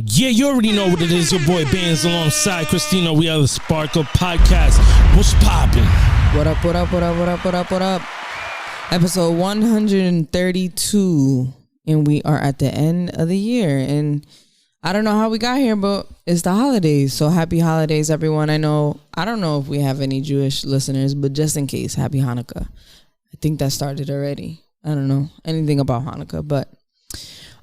Yeah, you already know what it is. Your boy Bands alongside Christina. We are the Sparkle Podcast. What's poppin'? What up, what up, what up, what up, what up, what up? Episode 132. And we are at the end of the year. And I don't know how we got here, but it's the holidays. So happy holidays, everyone. I don't know if we have any Jewish listeners, but just in case, happy Hanukkah. I think that started already. I don't know anything about Hanukkah, but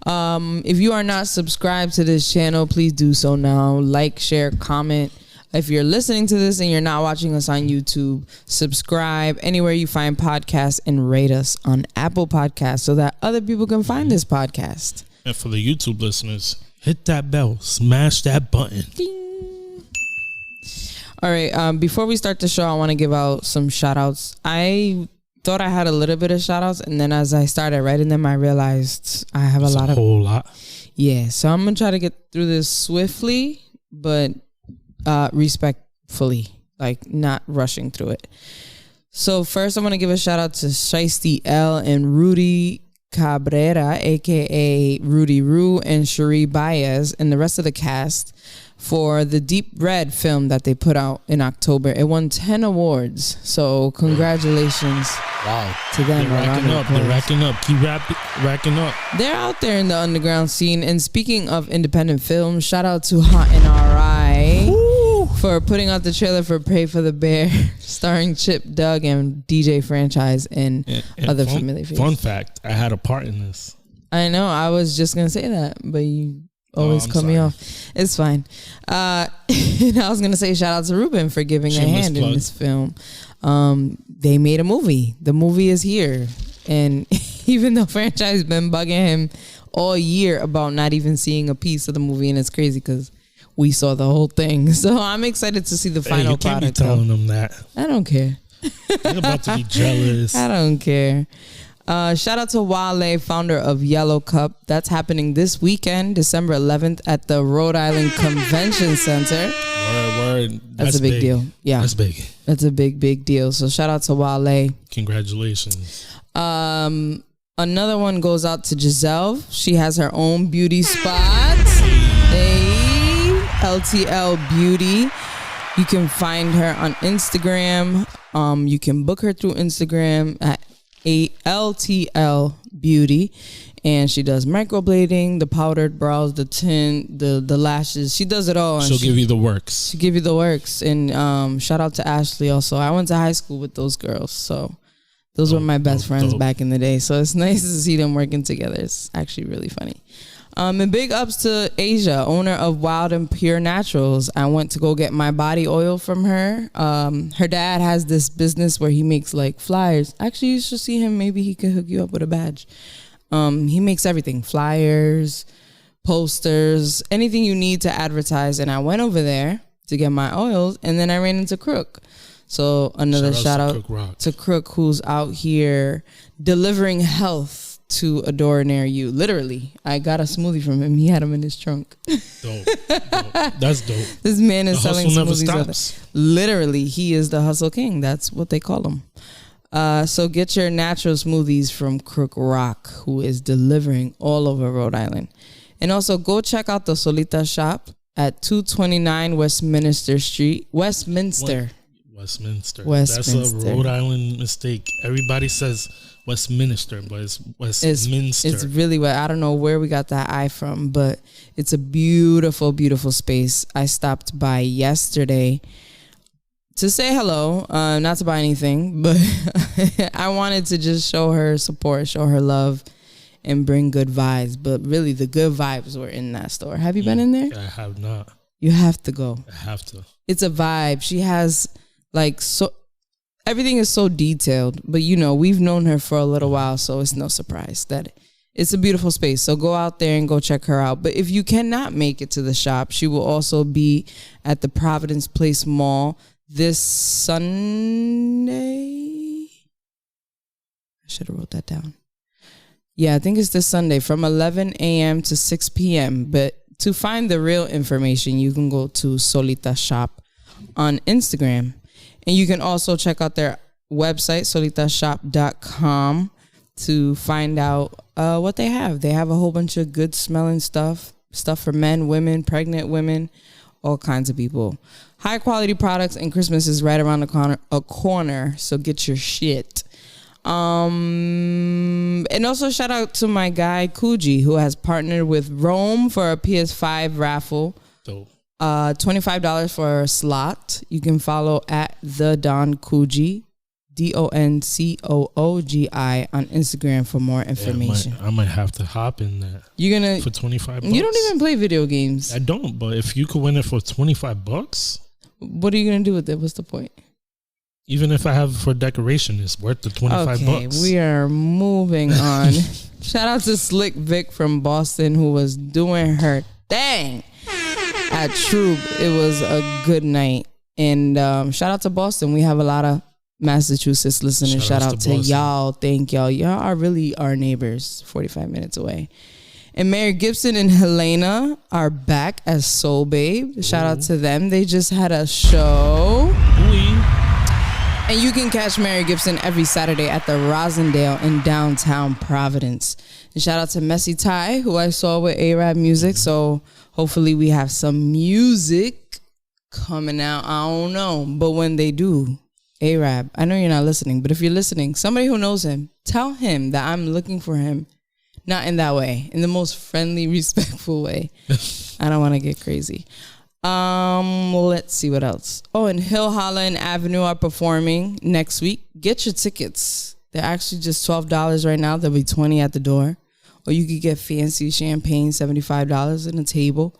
if you are not subscribed to this channel, please do so now. Like, share, comment. If you're listening to this and you're not watching us on YouTube, subscribe anywhere you find podcasts and rate us on Apple Podcasts so that other people can find this podcast. And for the YouTube listeners, hit that bell, smash that button. Ding. All right, before we start the show, I want to give out some shout outs. I thought I had a little bit of shout outs, and then as I started writing them, I realized I have a whole lot. Yeah, so I'm gonna try to get through this swiftly, but respectfully, like not rushing through it. So first, I want to give a shout out to Shiesty L and Rudy Cabrera, aka Rudy Roo, and Cherie Baez, and the rest of the cast for the Deep Red film that they put out in October. It won 10 awards. So congratulations to them. They're racking up. Keep racking up. They're out there in the underground scene. And speaking of independent films, shout out to Hot NRI for putting out the trailer for Pray for the Bear, starring Chip, Doug, and DJ Franchise and other familiar faces. Fun fact, I had a part in this. I know. I was just going to say that, but you always cut me off. It's fine. And I was going to say shout out to Ruben for giving a hand in this film. They made a movie. The movie is here. And even though Franchise has been bugging him all year about not even seeing a piece of the movie, and it's crazy because we saw the whole thing. So I'm excited to see the final product. You can't be telling them that. I don't care. You're about to be jealous. I don't care. Shout out to Wale, founder of Yellow Cup. That's happening this weekend, December 11th at the Rhode Island Convention Center. Word. That's a big deal. Yeah. That's big. That's a big deal. So shout out to Wale. Congratulations. Another one goes out to Giselle. She has her own beauty spot. Hey, LTL Beauty. You can find her on Instagram. You can book her through Instagram at LTL Beauty, and she does microblading, the powdered brows, the tint, the lashes. She does it all. She'll give you the works. She'll give you the works. And shout out to Ashley also. I went to high school with those girls, so those were my best friends back in the day. So it's nice to see them working together. It's actually really funny. And big ups to Asia, owner of Wild and Pure Naturals. I went to go get my body oil from her. Her dad has this business where he makes like flyers. Actually, you should see him. Maybe he could hook you up with a badge. He makes everything, flyers, posters, anything you need to advertise. And I went over there to get my oils, and then I ran into Crook. So another shout out to Crook, who's out here delivering health to a door near you. Literally, I got a smoothie from him. He had them in his trunk. Dope. That's dope. This man is selling smoothies. Never stops. Literally, he is the hustle king. That's what they call him. So get your natural smoothies from Crook Rock, who is delivering all over Rhode Island. And also go check out the Solita shop at 229 Westminster Street. Westminster. That's a Rhode Island mistake. Everybody says Westminster, but it's Westminster. It's really what, I don't know where we got that I from, but it's a beautiful, beautiful space. I stopped by yesterday to say hello, not to buy anything, but I wanted to just show her support, show her love, and bring good vibes. But really, the good vibes were in that store. Have you been in there? I have not. You have to go. I have to. It's a vibe. She has everything is so detailed, but we've known her for a little while, so it's no surprise that it's a beautiful space. So go out there and go check her out. But if you cannot make it to the shop, she will also be at the Providence Place Mall this Sunday. I should have wrote that down. Yeah, I think it's this Sunday from 11 a.m. to 6 p.m. But to find the real information, you can go to Solita Shop on Instagram. And you can also check out their website, solitashop.com, to find out what they have. They have a whole bunch of good smelling stuff, stuff for men, women, pregnant women, all kinds of people. High quality products, and Christmas is right around the corner, so get your shit. And also shout out to my guy Kuji, who has partnered with Rome for a PS5 raffle. Dope. $25 for a slot. You can follow at the Don Kuji, DONCOOGI on Instagram for more information. I might have to hop in that. You're gonna for $25. You don't even play video games. I don't, but if you could win it for $25, what are you gonna do with it? What's the point? Even if I have it for decoration, it's worth the $25. Okay, we are moving on. Shout out to Slick Vic from Boston, who was doing her thing at Troop. It was a good night. And shout out to Boston. We have a lot of Massachusetts listeners. Shout out to y'all. Thank y'all. Y'all are really our neighbors, 45 minutes away. And Mary Gibson and Helena are back as Soul Babe. Shout out to them. They just had a show. And you can catch Mary Gibson every Saturday at the Rosendale in downtown Providence. And shout out to Messy Ty, who I saw with A-Rab Music. So hopefully we have some music coming out. I don't know. But when they do, A-Rab, I know you're not listening, but if you're listening, somebody who knows him, tell him that I'm looking for him. Not in that way, in the most friendly, respectful way. I don't want to get crazy. Let's see what else. Oh, and Hill Holla and Avenue are performing next week. Get your tickets. They're actually just $12 right now. There'll be $20 at the door. Or you could get fancy champagne, $75 in a table.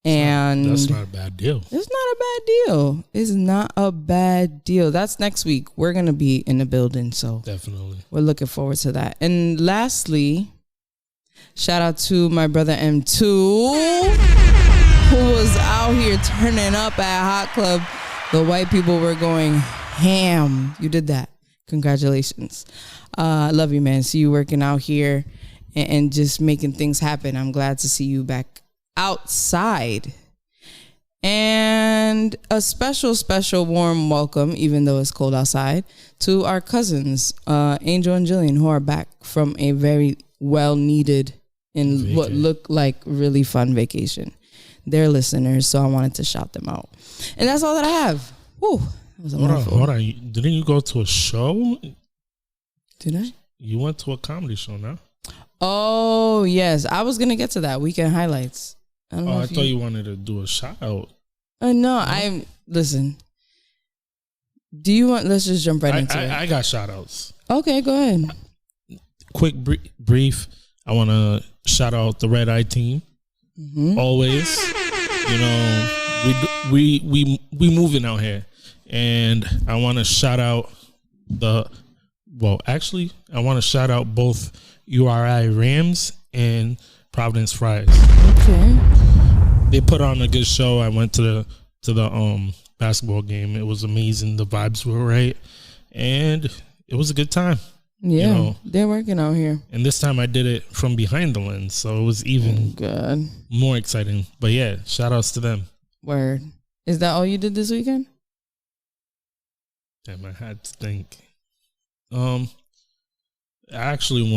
And that's not a bad deal. It's not a bad deal. It's not a bad deal. That's next week. We're going to be in the building. So definitely. We're looking forward to that. And lastly, shout out to my brother M2, who was out here turning up at Hot Club. The white people were going ham. You did that. Congratulations. I love you, man. See you working out here and just making things happen. I'm glad to see you back outside. And a special warm welcome, even though it's cold outside, to our cousins, Angel and Jillian, who are back from a very well needed and what looked like really fun vacation. They're listeners, so I wanted to shout them out. And that's all that I have. Whew, that was a hold on. Didn't you go to a show? Did I? You went to a comedy show now? Oh, yes. I was going to get to that. Weekend highlights. I thought you wanted to do a shout out. No, listen. Do you want, let's just jump right into it. I got shout outs. Okay, go ahead. Quick brief. I want to shout out the Red Eye team. Mm-hmm. Always, you know, we moving out here, and I want to shout out I want to shout out both URI Rams and Providence Fries. Okay. They put on a good show. I went to the basketball game. It was amazing. The vibes were right, and it was a good time. Yeah, you know, they're working out here. And this time I did it from behind the lens, so it was even more exciting. But yeah, shout outs to them. Word. Is that all you did this weekend? Damn, I had to think. I actually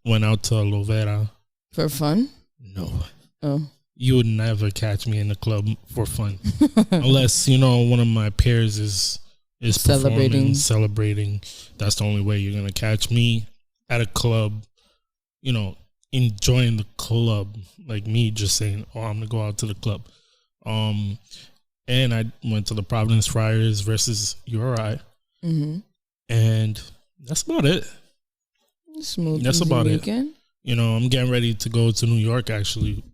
went out to Lovera. For fun? No. Oh. You would never catch me in the club for fun. Unless, you know, one of my peers is celebrating. That's the only way you're going to catch me at a club, you know, enjoying the club. Like me just saying, oh, I'm going to go out to the club. And I went to the Providence Friars versus URI. Mm-hmm. And that's about it. Smooth. That's about weekend. It. You know, I'm getting ready to go to New York, actually,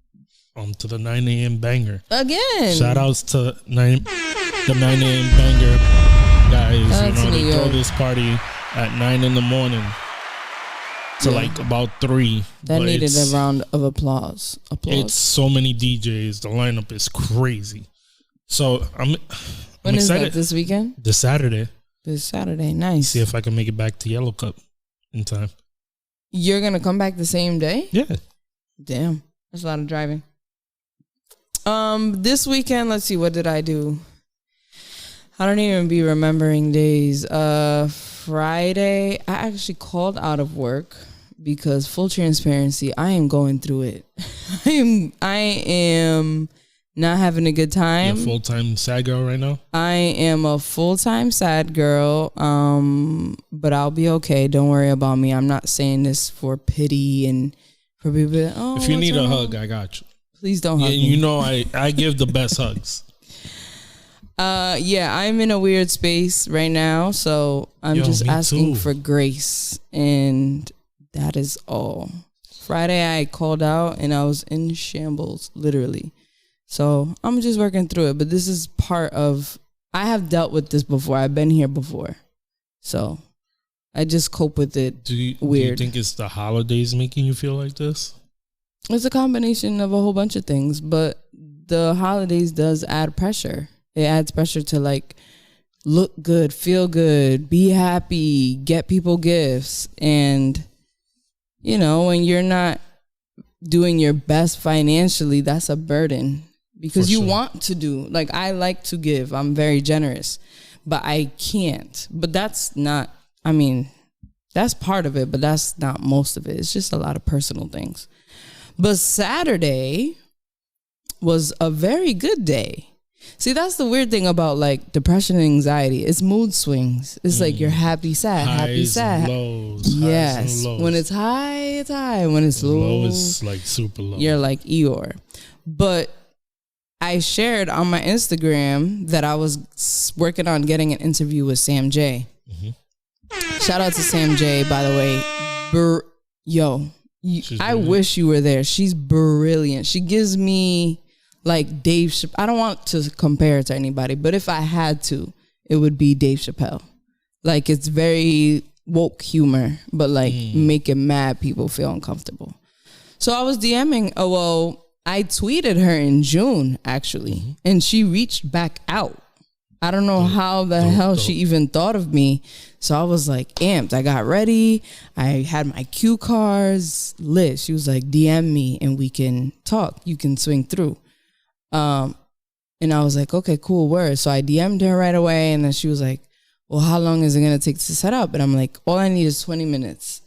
to the 9 a.m. banger. Again. Shout outs to the 9 a.m. banger guys. That's, you know, they throw this party at 9 in the morning to like about 3. That needed a round of applause. It's so many DJs. The lineup is crazy. So I'm when excited. Is that, this weekend? This Saturday. Nice. See if I can make it back to Yellow Cup in time. You're going to come back the same day? Yeah. Damn. That's a lot of driving. This weekend, let's see, what did I do? I don't even be remembering days. Friday, I actually called out of work because full transparency, I am going through it. I am not having a good time. You're a full-time sad girl right now? I am a full-time sad girl, but I'll be okay. Don't worry about me. I'm not saying this for pity and for people. If you need a hug, I got you. Please don't hug me. You know I give the best hugs. Yeah, I'm in a weird space right now, so I'm just asking for grace, and that is all. Friday I called out and I was in shambles, literally. So I'm just working through it, but this is part of, I have dealt with this before. I've been here before. So I just cope with it. Weird. Do you think it's the holidays making you feel like this? It's a combination of a whole bunch of things, but the holidays does add pressure. It adds pressure to like look good, feel good, be happy, get people gifts. And, you know, when you're not doing your best financially, that's a burden. Because you want to do, like, I like to give. I'm very generous, but I can't. But that's not, I mean, that's part of it, but that's not most of it. It's just a lot of personal things. But Saturday was a very good day. See, that's the weird thing about, like, depression and anxiety. It's mood swings. It's like you're happy, sad, happy, sad. Lows, yes. Highs and lows. When it's high, it's high. When it's low, it's like super low. You're like Eeyore. But I shared on my Instagram that I was working on getting an interview with Sam J. Mm-hmm. Shout out to Sam J, by the way. I wish you were there. She's brilliant. She gives me like Dave Chappelle. I don't want to compare it to anybody, but if I had to, it would be Dave Chappelle. Like, it's very woke humor, but like making mad people feel uncomfortable. So I was DMing, I tweeted her in June, actually, and she reached back out. I don't know how the hell she even thought of me. So I was like amped. I got ready. I had my cue cards lit. She was like, DM me and we can talk. You can swing through. And I was like, okay, cool, word. So I DM'd her right away. And then she was like, well, how long is it going to take to set up? And I'm like, all I need is 20 minutes,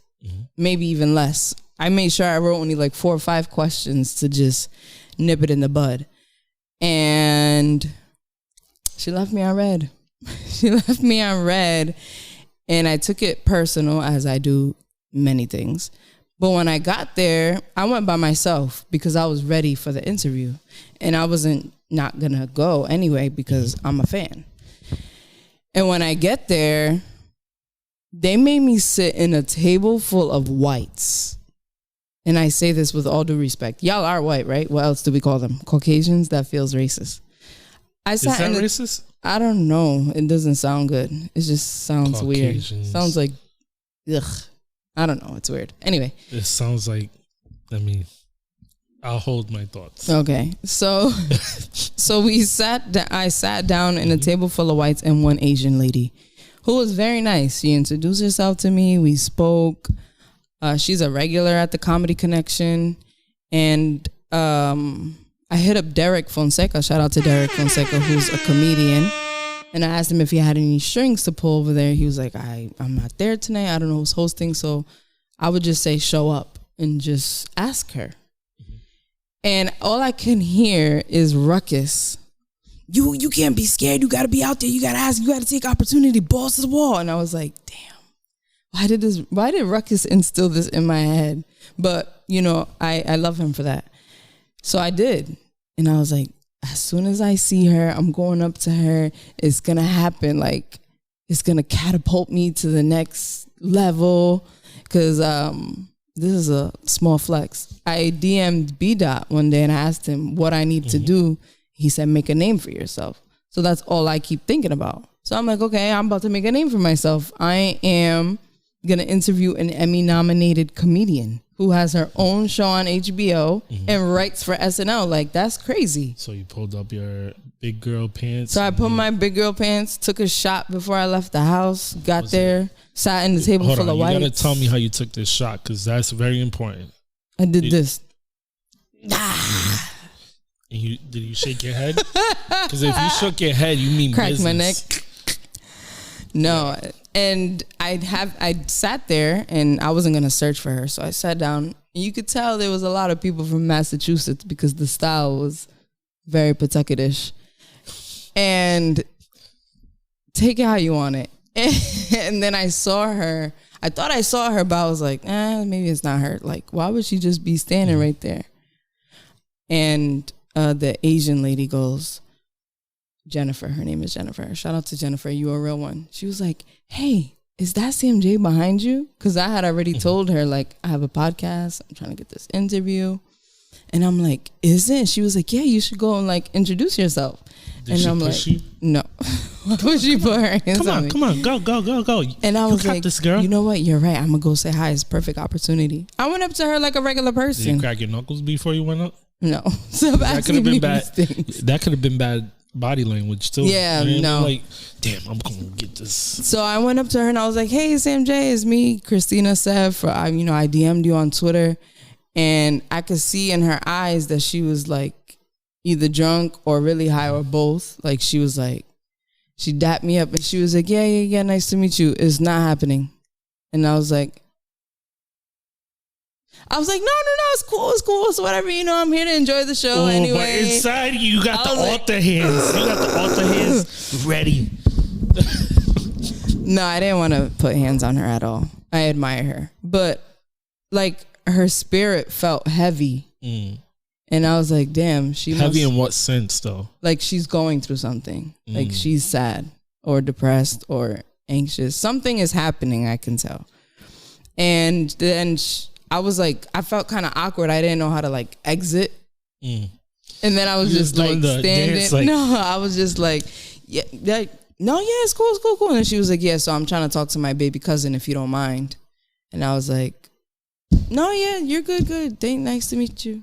maybe even less. I made sure I wrote only like 4 or 5 questions to just nip it in the bud. And she left me on red. And I took it personal, as I do many things. But when I got there, I went by myself because I was ready for the interview. And I wasn't not going to go anyway because I'm a fan. And when I get there, they made me sit in a table full of whites. And I say this with all due respect. Y'all are white, right? What else do we call them? Caucasians? That feels racist. Is that racist? I don't know. It doesn't sound good. It just sounds weird. Sounds like, ugh. I don't know. It's weird. Anyway. It sounds like, I'll hold my thoughts. Okay. So I sat down in a table full of whites and one Asian lady who was very nice. She introduced herself to me. We spoke. She's a regular at the Comedy Connection. And I hit up Derek Fonseca. Shout out to Derek Fonseca, who's a comedian. And I asked him if he had any strings to pull over there. He was like, I'm not there tonight. I don't know who's hosting. So I would just say, show up and just ask her. And all I can hear is ruckus. You can't be scared. You got to be out there. You got to ask. You got to take opportunity. Balls to the wall. And I was like, damn, why did ruckus instill this in my head? But, you know, I love him for that. So I did. And I was like, as soon as I see her, I'm going up to her. It's going to happen. Like, it's going to catapult me to the next level. Because this is a small flex. I DM'd B-Dot one day and I asked him what I need to do. He said, make a name for yourself. So that's all I keep thinking about. So I'm like, okay, I'm about to make a name for myself. I am going to interview an Emmy-nominated comedian who has her own show on HBO and writes for SNL. Like, that's crazy. So you pulled up your big girl pants. So I put my big girl pants, took a shot before I left the house, got there, sat in the table full of whites. You got to tell me how you took this shot because that's very important. I did this. And did you shake your head? Because if you shook your head, you mean crack business. my neck. No. And I sat there and I wasn't gonna search for her, so I sat down. And you could tell there was a lot of people from Massachusetts because the style was very Pawtucket-ish. And take it how you want it. And then I saw her. I thought I saw her, but I was like, maybe it's not her. Like, why would she just be standing right there? And the Asian lady goes, Jennifer. Her name is Jennifer. Shout out to Jennifer. You a real one. She was like, hey, is that CMJ behind you? Because I had already told her, like, I have a podcast. I'm trying to get this interview. And I'm like, is it? She was like, yeah, you should go and, like, introduce yourself. Did she push you? No. Why would she put her hands on me? Come on. Go. And I was you like, this girl. You know what? You're right. I'm going to go say hi. It's a perfect opportunity. I went up to her like a regular person. Did you crack your knuckles before you went up? No. So that could have been bad. That could have been bad body language too. Yeah, no. Like, damn, I'm gonna get this. So I went up to her and I was like, hey, CMJ, it's me, Christina Sev. I DM'd you on Twitter. And I could see in her eyes that she was like either drunk or really high or both. Like she was like, she dapped me up and she was like, yeah, nice to meet you. It's not happening. And I was like, no, it's cool. So whatever, I'm here to enjoy the show anyway. But inside you got the altar hands. You got the altar hands ready. No, I didn't want to put hands on her at all. I admire her. But like her spirit felt heavy. And I was like, damn, she heavy in what sense though? Like she's going through something. Like she's sad or depressed or anxious. Something is happening, I can tell. And then I was like, I felt kind of awkward. I didn't know how to like exit. And then I was just like standing. No, I was just like, it's cool. And then she was like, yeah, so I'm trying to talk to my baby cousin if you don't mind. And I was like, no, yeah, you're good. Nice to meet you.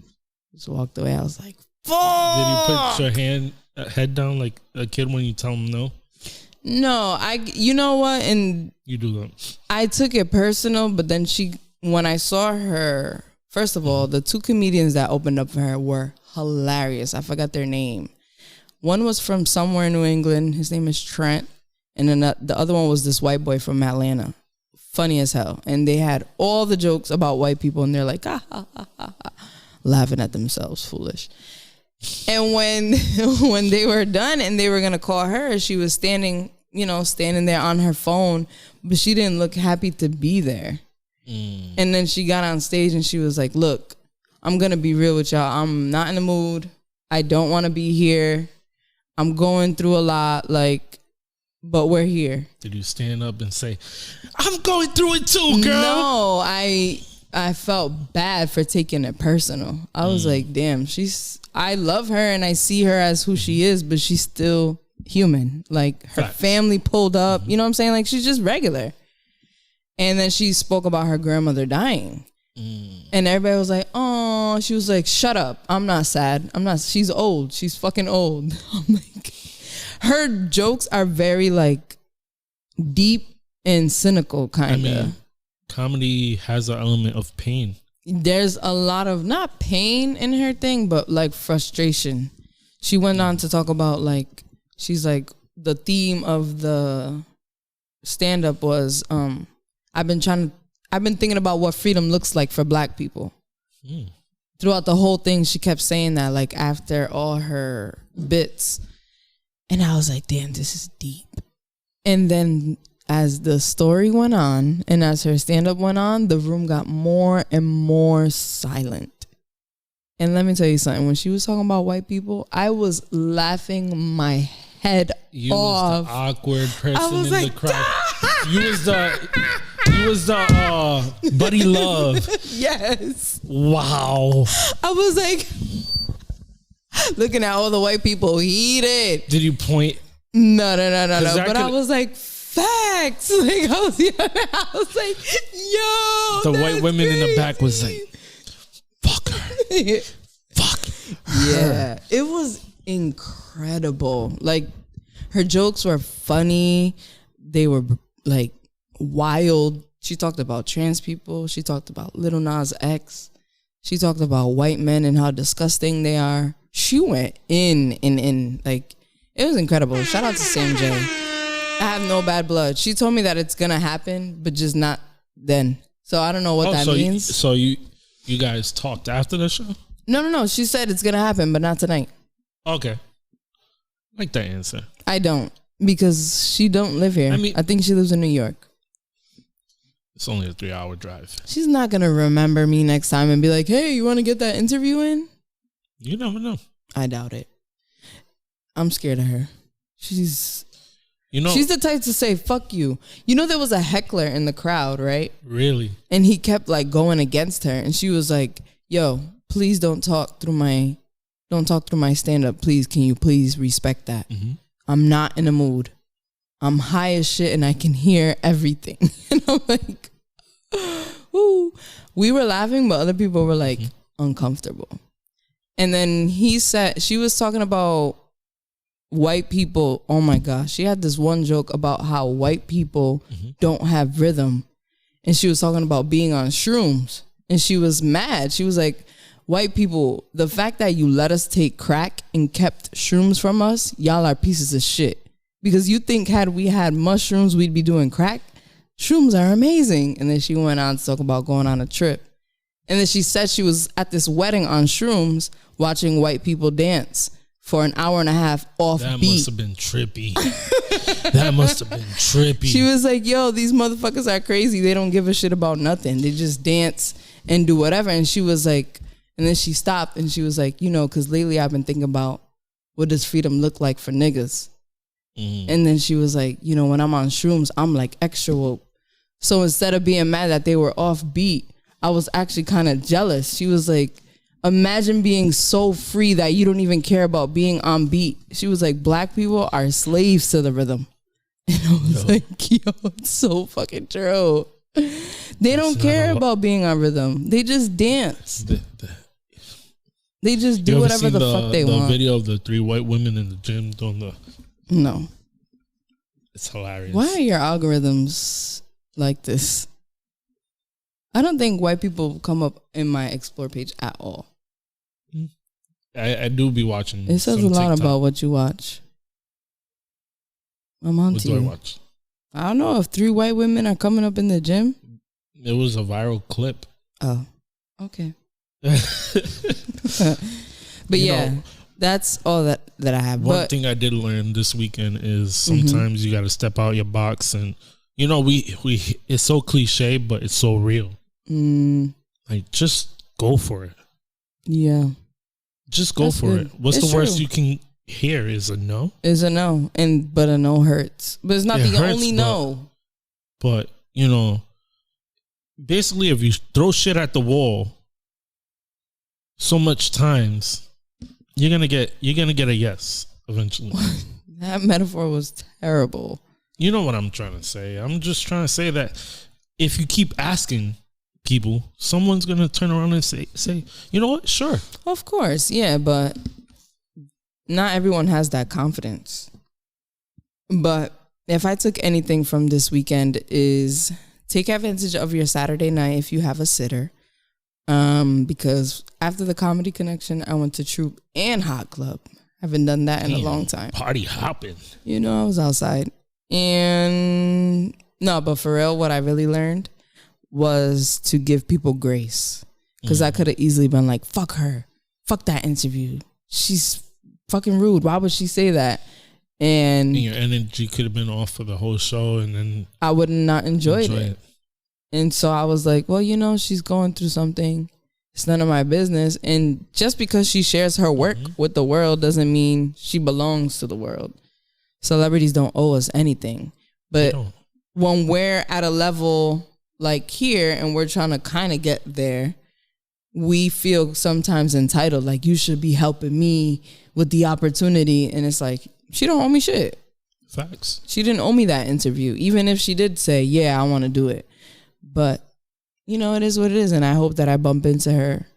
Just walked away. I was like, fuck. Did you put your head down like a kid when you tell them no? No, you know what? And you do that. I took it personal, but then when I saw her, first of all, the two comedians that opened up for her were hilarious. I forgot their name. One was from somewhere in New England. His name is Trent. And then the other one was this white boy from Atlanta. Funny as hell. And they had all the jokes about white people. And they're like, laughing at themselves, foolish. And when they were done and they were going to call her, she was standing there on her phone. But she didn't look happy to be there. And then she got on stage and she was like, look, I'm going to be real with y'all. I'm not in the mood. I don't want to be here. I'm going through a lot, but we're here. Did you stand up and say, I'm going through it too, girl? No, I felt bad for taking it personal. I was like, damn, I love her and I see her as who she is, but she's still human. Like her family pulled up, you know what I'm saying? Like she's just regular. And then she spoke about her grandmother dying. And everybody was like, oh, she was like, shut up. I'm not sad. She's old. She's fucking old. I'm like, her jokes are very like deep and cynical kind of. Comedy has an element of pain. There's a lot of, not pain in her thing, but like frustration. She went on to talk about like, she's like, the theme of the stand-up was, I've been thinking about what freedom looks like for black people. Throughout the whole thing, she kept saying that, like, after all her bits. And I was like, damn, this is deep. And then as the story went on and as her stand-up went on, the room got more and more silent. And let me tell you something. When she was talking about white people, I was laughing my head off. You was the awkward person in the crowd. You was the Buddy Love. Yes. Wow. I was like looking at all the white people heated. Did you point? No. But I was like, facts. Like I was like, yo. The white women in the back was like, fuck her. Fuck her. Yeah. It was incredible. Like her jokes were funny. They were like wild. She talked about trans people. She talked about Lil Nas X. She talked about white men and how disgusting they are. She went in. Like, it was incredible. Shout out to Sam J. I have no bad blood. She told me that it's gonna happen, but just not then. So I don't know what that means. So you guys talked after the show? No. She said it's gonna happen, but not tonight. Okay. I like that answer. I don't, because she don't live here. I think she lives in New York. It's only a 3-hour drive. She's not gonna remember me next time and be like, "Hey, you want to get that interview in?" You never know. I doubt it. I'm scared of her. She's the type to say, "Fuck you." You know, there was a heckler in the crowd, right? Really? And he kept like going against her, and she was like, "Yo, please don't talk through my stand-up. Please, can you please respect that? Mm-hmm. I'm not in a mood. I'm high as shit and I can hear everything." And I'm like, ooh. We were laughing, but other people were like uncomfortable. And then she was talking about white people. Oh my gosh. She had this one joke about how white people don't have rhythm. And she was talking about being on shrooms. And she was mad. She was like, "White people, the fact that you let us take crack and kept shrooms from us, y'all are pieces of shit. Because you think had we had mushrooms, we'd be doing crack? Shrooms are amazing." And then she went on to talk about going on a trip. And then she said she was at this wedding on shrooms watching white people dance for an hour and a half off beat. That must have been trippy. That must have been trippy. She was like, "Yo, these motherfuckers are crazy. They don't give a shit about nothing. They just dance and do whatever." And she was like, and then she stopped and she was like, "Because lately I've been thinking about what does freedom look like for niggas." And then she was like, "When I'm on shrooms, I'm like extra woke. So instead of being mad that they were off beat, I was actually kind of jealous." She was like, "Imagine being so free that you don't even care about being on beat." She was like, "Black people are slaves to the rhythm." And I was like, it's so fucking true. They don't care about being on rhythm. They just dance. They just do whatever the fuck they want. The video of the 3 white women in the gym doing the... No. It's hilarious. Why are your algorithms like this? I don't think white people come up in my explore page at all. I do be watching. It says a lot TikTok about what you watch. I'm on to you. What do I watch? I don't know if 3 white women are coming up in the gym. It was a viral clip. Oh, okay. But that's all that I have. One thing I did learn this weekend is sometimes you got to step out your box, and we it's so cliche, but it's so real. Like, just go for it. Yeah, just go for it. What's the worst you can hear? Is a no. Is a no, but a no hurts. But it's not the only no. But basically, if you throw shit at the wall so much times, you're gonna get a yes eventually. That metaphor was terrible. You know what I'm trying to say. I'm just trying to say that if you keep asking people, someone's gonna turn around and say, "You know what? Sure." Of course, yeah, but not everyone has that confidence. But if I took anything from this weekend, is take advantage of your Saturday night if you have a sitter. Because after the Comedy Connection, I went to Troop and Hot Club. Haven't done that in a long time. Party hopping. I was outside. And no, but for real, what I really learned was to give people grace. Because I could have easily been like, "Fuck her. Fuck that interview. She's fucking rude. Why would she say that?" And your energy could have been off for the whole show, and then I would not enjoyed it. And so I was like, well, she's going through something. It's none of my business. And just because she shares her work with the world doesn't mean she belongs to the world. Celebrities don't owe us anything. But when we're at a level like here and we're trying to kind of get there, we feel sometimes entitled. Like, you should be helping me with the opportunity. And it's like, she don't owe me shit. Facts. She didn't owe me that interview. Even if she did say, "Yeah, I want to do it." But, it is what it is. And I hope that I bump into her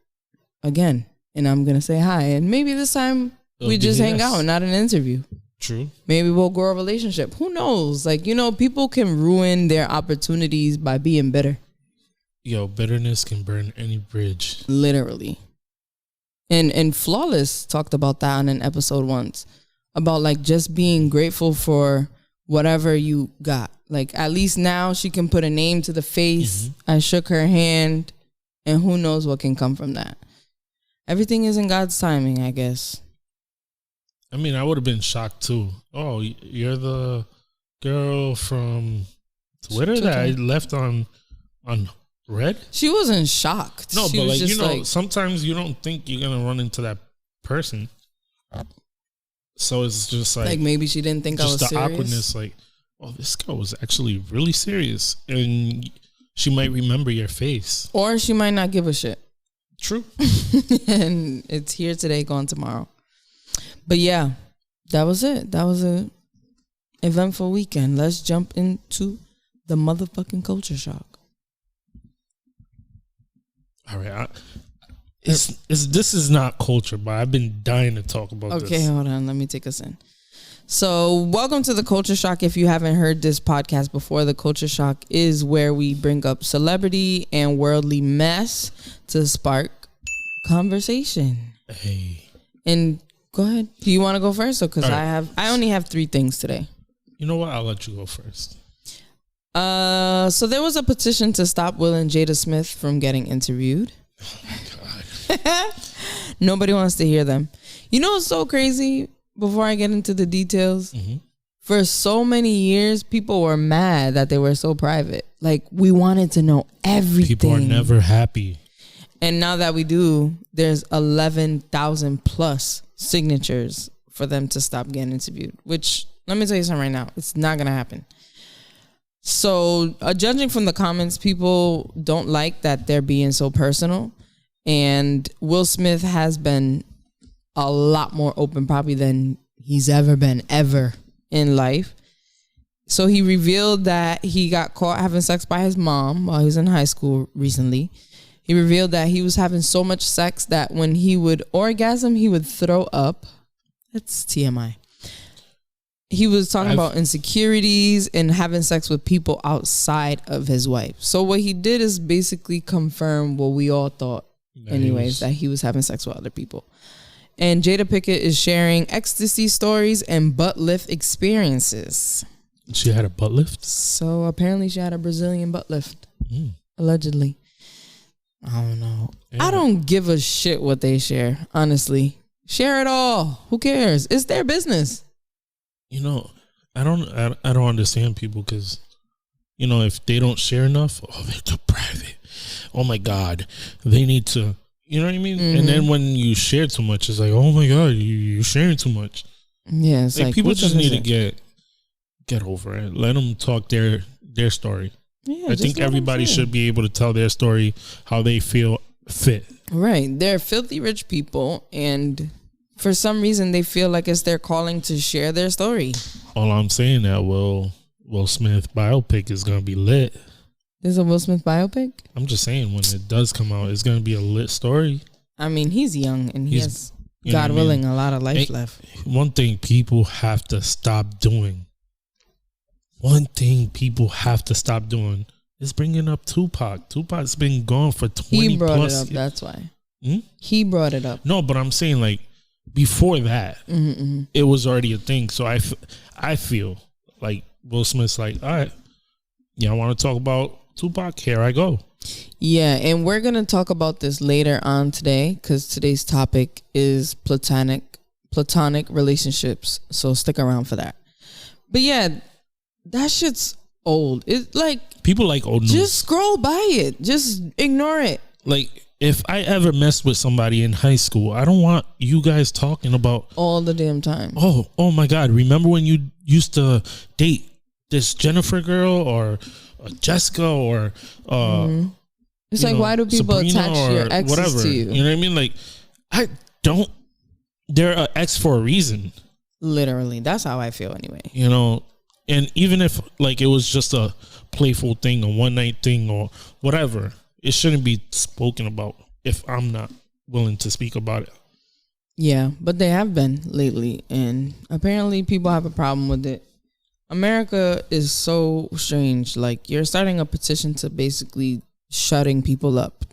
again. And I'm going to say hi. And maybe this time we just hang out, not an interview. True. Maybe we'll grow a relationship. Who knows? Like, people can ruin their opportunities by being bitter. Yo, bitterness can burn any bridge. Literally. And Flawless talked about that on an episode once. About, like, just being grateful for whatever you got. Like, at least now she can put a name to the face. I shook her hand, and who knows what can come from that. Everything is in God's timing, I guess. I mean, I would have been shocked too. Oh, you're the girl from Twitter that I left on red? She wasn't shocked. No, she but was like, just like, sometimes you don't think you're going to run into that person. So it's just like maybe she didn't think I was serious. Just the awkwardness, like, oh, this girl was actually really serious. And she might remember your face. Or she might not give a shit. True. And it's here today, gone tomorrow. But yeah, that was it. That was a eventful weekend. Let's jump into the motherfucking culture shock. All right. This is not culture, but I've been dying to talk about this. Okay, hold on. Let me take us in. So, welcome to the Culture Shock. If you haven't heard this podcast before, the Culture Shock is where we bring up celebrity and worldly mess to spark conversation. Hey. And go ahead. Do you want to go first? Because I only have 3 things today. You know what? I'll let you go first. So there was a petition to stop Will and Jada Smith from getting interviewed. Oh my God. Nobody wants to hear them. You know what's so crazy? Before I get into the details, for so many years, people were mad that they were so private. Like, we wanted to know everything. People are never happy. And now that we do, there's 11,000 plus signatures for them to stop getting interviewed. Which, let me tell you something right now. It's not going to happen. So, judging from the comments, people don't like that they're being so personal. And Will Smith has been a lot more open probably than he's ever been in life. So he revealed that he got caught having sex by his mom while he was in high school recently. He revealed that he was having so much sex that when he would orgasm, he would throw up. That's TMI. He was talking about insecurities and having sex with people outside of his wife. So what he did is basically confirm what we all thought anyways, that he was having sex with other people. And Jada Pinkett is sharing ecstasy stories and butt lift experiences. She had a butt lift? So apparently she had a Brazilian butt lift. Allegedly. I don't know. Yeah. I don't give a shit what they share, honestly. Share it all. Who cares? It's their business. You know, I don't understand people because, you know, if they don't share enough, oh, they're too private. Oh my God, they need to, you know what I mean? And then when you share too much, it's like, oh my God, you're sharing too much. Yeah, it's like people just need to get over it. Let them talk their story. Yeah, I think everybody should be able to tell their story how they feel fit. Right. They're filthy rich people, and for some reason they feel like it's their calling to share their story. All I'm saying that Will Smith biopic is gonna be lit. There's a Will Smith biopic? I'm just saying, when it does come out, it's going to be a lit story. I mean, he's young and he has, God willing, a lot of life left. One thing people have to stop doing. Is bringing up Tupac. Tupac's been gone for 20 plus years. He brought it up, that's why. He brought it up. No, but I'm saying, like, before that, it was already a thing. So I feel like Will Smith's like, all right, yeah, I want to talk about Tupac, here I go. Yeah, and we're going to talk about this later on today because today's topic is platonic relationships. So stick around for that. But yeah, that shit's old. It's like, people like old news. Just scroll by it. Just ignore it. Like, if I ever messed with somebody in high school, I don't want you guys talking about all the damn time. Oh my God, remember when you used to date this Jennifer girl or Jessica or it's like, why do people Sabrina attach your exes whatever to you? You know what I mean? Like, they're an ex for a reason. Literally, that's how I feel anyway. You know, and even if like it was just a playful thing, a one night thing or whatever, it shouldn't be spoken about if I'm not willing to speak about it. Yeah, but they have been lately, and apparently people have a problem with it. America is so strange. Like, you're starting a petition to basically shutting people up.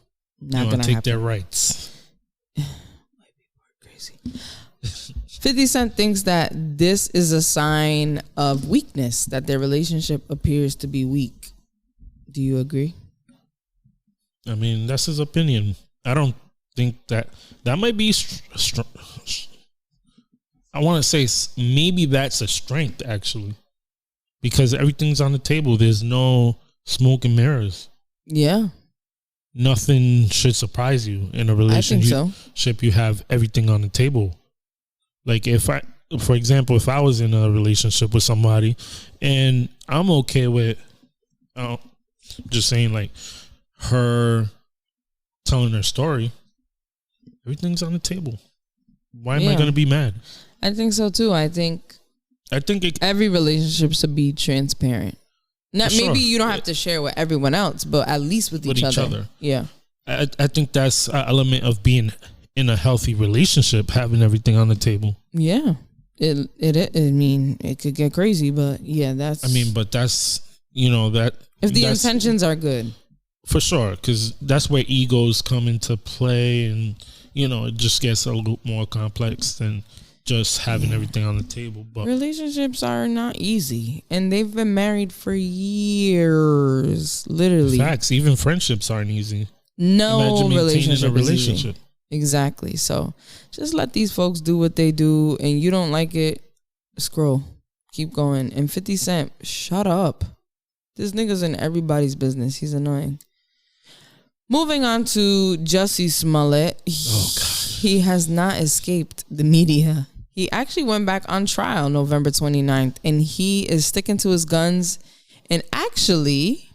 Not gonna take happen. Their rights. White people are crazy. 50 Cent thinks that this is a sign of weakness, that their relationship appears to be weak. Do you agree? I mean, that's his opinion. I don't think that might be I want to say maybe that's a strength, actually, because everything's on the table. There's no smoke and mirrors. Yeah. Nothing should surprise you in a relationship. I think so. You have everything on the table. Like for example, if I was in a relationship with somebody and I'm okay with, just saying, like, her telling her story, everything's on the table. Why am I going to be mad? I think so too. I think every relationship should be transparent. Maybe you don't have to share with everyone else, but at least with each other. Yeah. I think that's an element of being in a healthy relationship, having everything on the table. Yeah. I mean, it could get crazy, but yeah, that's... I mean, but that's, that... If the intentions are good. For sure, because that's where egos come into play, and, it just gets a little more complex than just having everything on the table. But relationships are not easy, and they've been married for years, literally. Facts. Even friendships aren't easy. No. Imagine maintaining a relationship. Exactly. So just let these folks do what they do, and you don't like it, scroll, keep going. And 50 Cent, shut up. This nigga's in everybody's business. He's annoying. Moving on to Jussie Smollett. He has not escaped the media. He actually went back on trial November 29th, and he is sticking to his guns. And actually,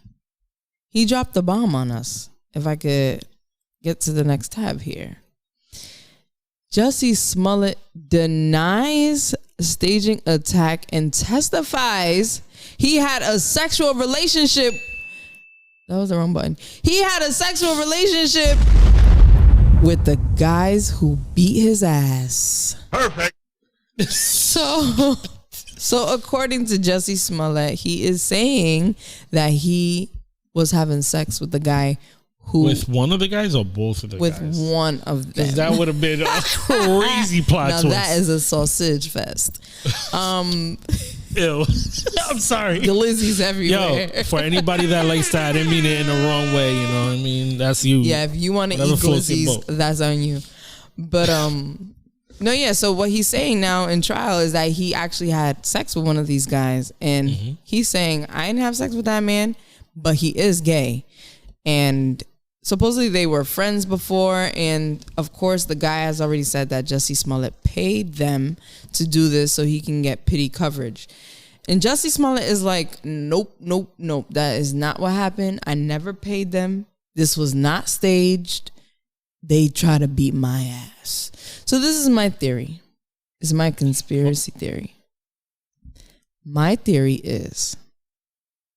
he dropped the bomb on us. If I could get to the next tab here. Jussie Smollett denies staging attack and testifies he had a sexual relationship. That was the wrong button. He had a sexual relationship with the guys who beat his ass. Perfect. So according to Jussie Smollett, he is saying that he was having sex with the guy who... With one of the guys or both of the guys? With one of them. Because that would have been a crazy plot twist. Now that is a sausage fest. Ew. I'm sorry. The Lizzie's everywhere. Yo, for anybody that likes that, I didn't mean it in the wrong way, you know what I mean? That's you. Yeah, if you want to eat Lizzie's, that's on you. But, no, yeah, so what he's saying now in trial is that he actually had sex with one of these guys. And he's saying, I didn't have sex with that man, but he is gay. And supposedly they were friends before. And, of course, the guy has already said that Jussie Smollett paid them to do this so he can get pity coverage. And Jussie Smollett is like, nope. That is not what happened. I never paid them. This was not staged. They try to beat my ass. So this is my theory. This is my conspiracy theory. My theory is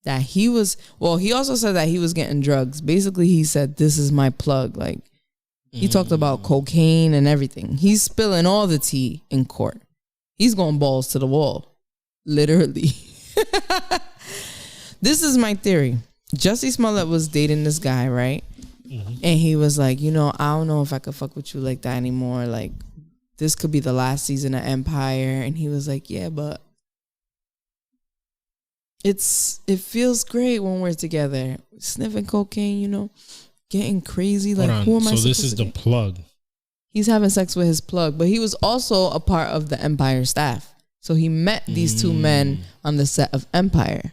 that he also said that he was getting drugs. Basically, he said, this is my plug. Like, he talked about cocaine and everything. He's spilling all the tea in court. He's going balls to the wall. Literally. This is my theory. Jussie Smollett was dating this guy, right? And he was like, I don't know if I could fuck with you like that anymore. Like, this could be the last season of Empire. And he was like, yeah, but it feels great when we're together. Sniffing cocaine, getting crazy. Like, who am I supposed to So this is the plug. He's having sex with his plug, but he was also a part of the Empire staff. So he met these two men on the set of Empire.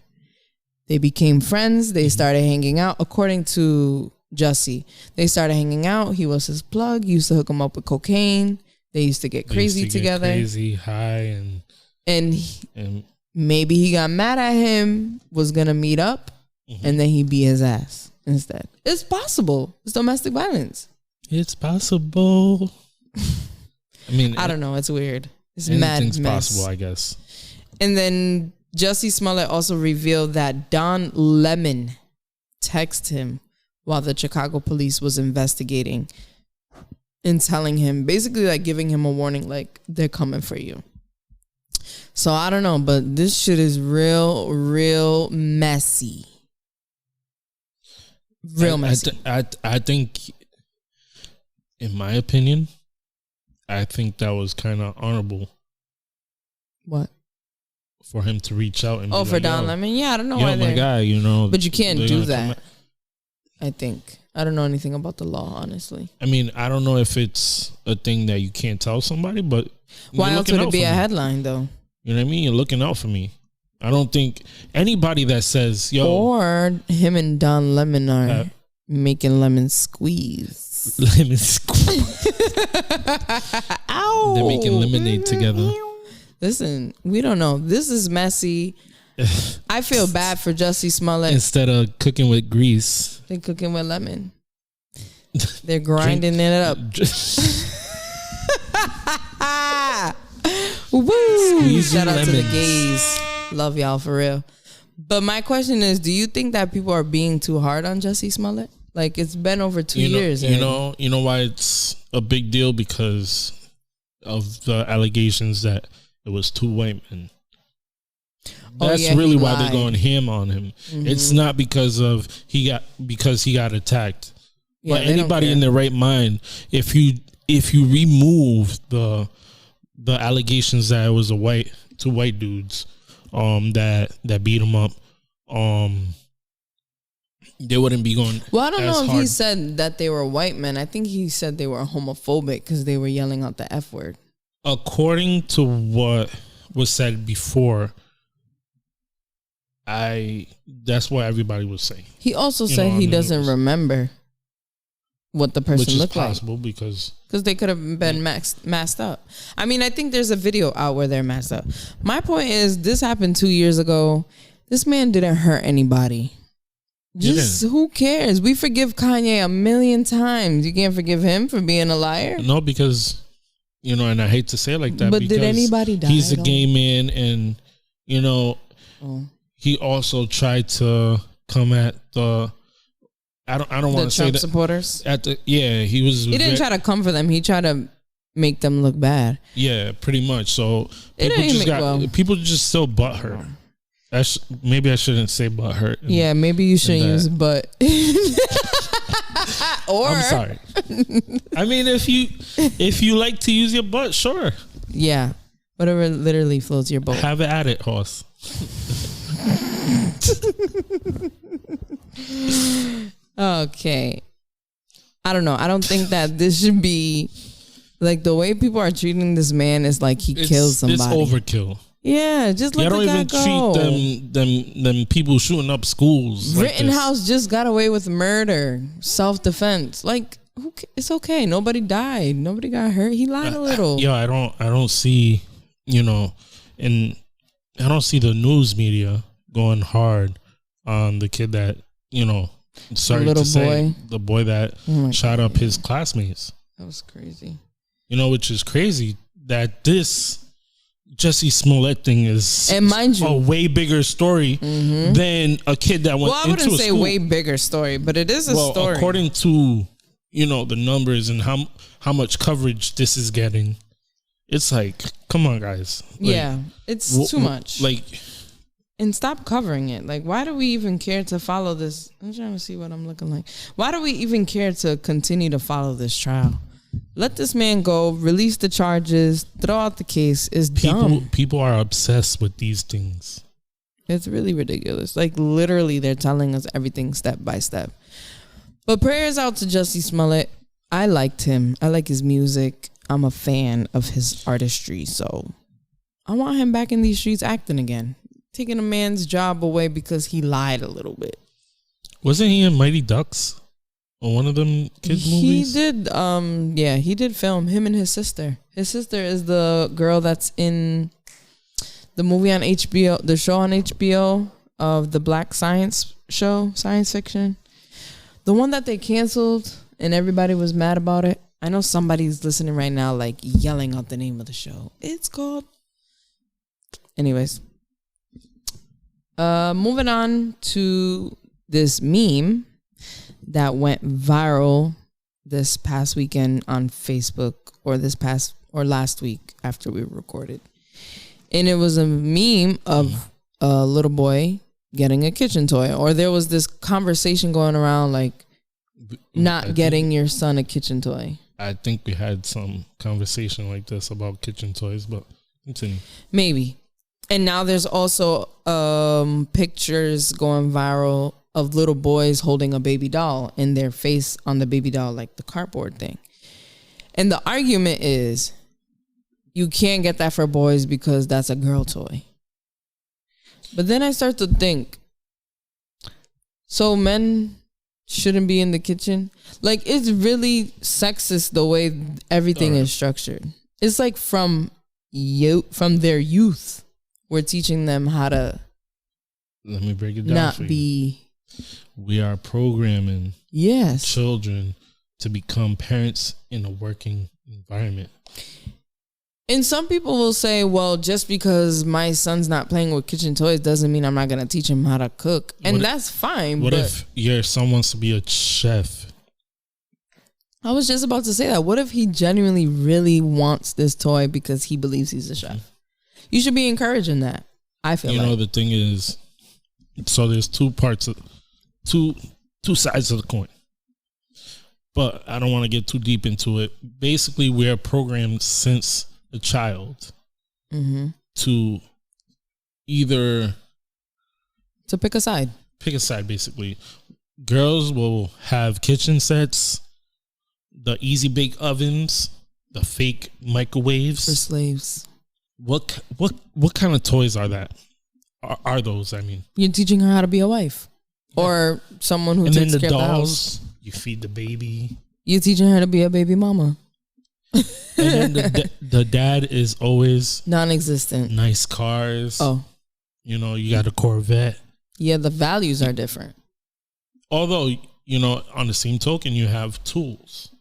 They became friends. They started hanging out. According to Jussie, they started hanging out. He was his plug. He used to hook him up with cocaine. They used to get crazy together. Crazy, high, and maybe he got mad at him, was gonna meet up, and then he beat his ass instead. It's possible. It's domestic violence. It's possible. I mean, I don't know. It's weird. It's anything's mad possible, I guess. And then Jussie Smollett also revealed that Don Lemon texted him while the Chicago police was investigating and telling him, basically like giving him a warning, like, they're coming for you. So I don't know, but this shit is real messy. Real messy. I think, in my opinion, I think that was kind of honorable What? For him to reach out and for Don Lemon? Yeah, I don't know why. why my guy, you know. But you can't do that. I think. I don't know anything about the law, honestly. I mean, I don't know if it's a thing that you can't tell somebody, but why else would it be a headline, though? You know what I mean? You're looking out for me. I don't think anybody that says, yo. Or him and Don Lemon are making lemon squeeze. Lemon squeeze. Ow. They're making lemonade together. Listen, we don't know. This is messy. I feel bad for Jussie Smollett. Instead of cooking with grease, they're cooking with lemon. They're grinding it up. Woo! Shout out to the gays. Love y'all for real. But my question is, do you think that people are being too hard on Jussie Smollett? Like, it's been over 2 years. You know why it's a big deal? Because of the allegations that it was 2 white men. That's really why they're going ham on him. Mm-hmm. It's not because he got attacked. Yeah, but anybody in their right mind, if you remove the allegations that it was 2 white dudes that beat him up, they wouldn't be going. Well, I don't know if he said that they were white men. I think he said they were homophobic because they were yelling out the F word. According to what was said before, that's what everybody was saying. He also said he doesn't remember what the person looked like. Which is possible because they could have been masked up. I mean, I think there's a video out where they're masked up. My point is, this happened 2 years ago. This man didn't hurt anybody. Who cares? We forgive Kanye 1,000,000 times. You can't forgive him for being a liar? No, because, and I hate to say it like that, but did anybody die? He's a gay man, and, he also tried to come at the... I don't want to say that. The Trump supporters? He didn't try to come for them. He tried to make them look bad. Yeah, pretty much. So people just still butthurt. Maybe I shouldn't say butthurt. Yeah, maybe you shouldn't use butt. I'm sorry. I mean, if you like to use your butt, sure. Yeah, whatever literally floats your boat. Have it at it, horse. Okay. I don't know. I don't think that this should be like the way people are treating this man is like he killed somebody. It's overkill. Yeah, just let the guy go. Treat them people shooting up schools. Rittenhouse just got away with murder, self-defense. Like, it's okay. Nobody died. Nobody got hurt. He lied a little. I don't see, and I don't see the news media going hard on the kid that, sorry to say, the boy that shot up his classmates. That was crazy. Which is crazy that this Jussie Smollett thing is, and mind you, a way bigger story than a kid that went into a school. Well, I wouldn't say way bigger story, but it is a story. According to, the numbers and how much coverage this is getting, it's like, come on, guys. Like, it's too much. And stop covering it. Like, why do we even care to follow this? I'm trying to see what I'm looking like. Why do we even care to continue to follow this trial? Let this man go, release the charges, throw out the case. It's dumb. People are obsessed with these things. It's really ridiculous. Like, literally, they're telling us everything step by step. But prayers out to Jussie Smollett. I liked him. I like his music. I'm a fan of his artistry. So I want him back in these streets acting again. Taking a man's job away because he lied a little bit. Wasn't he in Mighty Ducks? Or one of them kids' movies? He did, he did film him and his sister. His sister is the girl that's in the movie on HBO, the show on HBO of the Black science show, science fiction. The one that they canceled and everybody was mad about it. I know somebody's listening right now, like yelling out the name of the show. It's called... Anyways. Moving on to this meme that went viral this past weekend on Facebook, or last week after we recorded. And it was a meme of a little boy getting a kitchen toy, or there was this conversation going around like not getting your son a kitchen toy. I think we had some conversation like this about kitchen toys, but Continue. Maybe. And now there's also pictures going viral of little boys holding a baby doll and their face on the baby doll, like the cardboard thing. And the argument is you can't get that for boys because that's a girl toy. But then I start to think, so men shouldn't be in the kitchen? Like, it's really sexist the way everything is structured. It's like from their youth, we're teaching them how to let me break it down not for you. be. We are programming Yes. children to become parents in a working environment. And some people will say, well, just because my son's not playing with kitchen toys doesn't mean I'm not going to teach him how to cook. And that's fine. What if your son wants to be a chef? I was just about to say that. What if he genuinely really wants this toy because he believes he's a chef? You should be encouraging that. I feel like. You know, the thing is, so there's two sides of the coin. But I don't want to get too deep into it. Basically, we are programmed since a child to either to pick a side. Basically. Girls will have kitchen sets, the easy bake ovens, the fake microwaves For slaves. What kind of toys are that? Are those? I mean, you're teaching her how to be a wife, or someone who takes care of the house. You feed the baby. You're teaching her to be a baby mama. And then the dad is always non-existent. Nice cars. Oh, you know, you got a Corvette. Yeah, the values are different. Although, you know, on the same token, you have tools,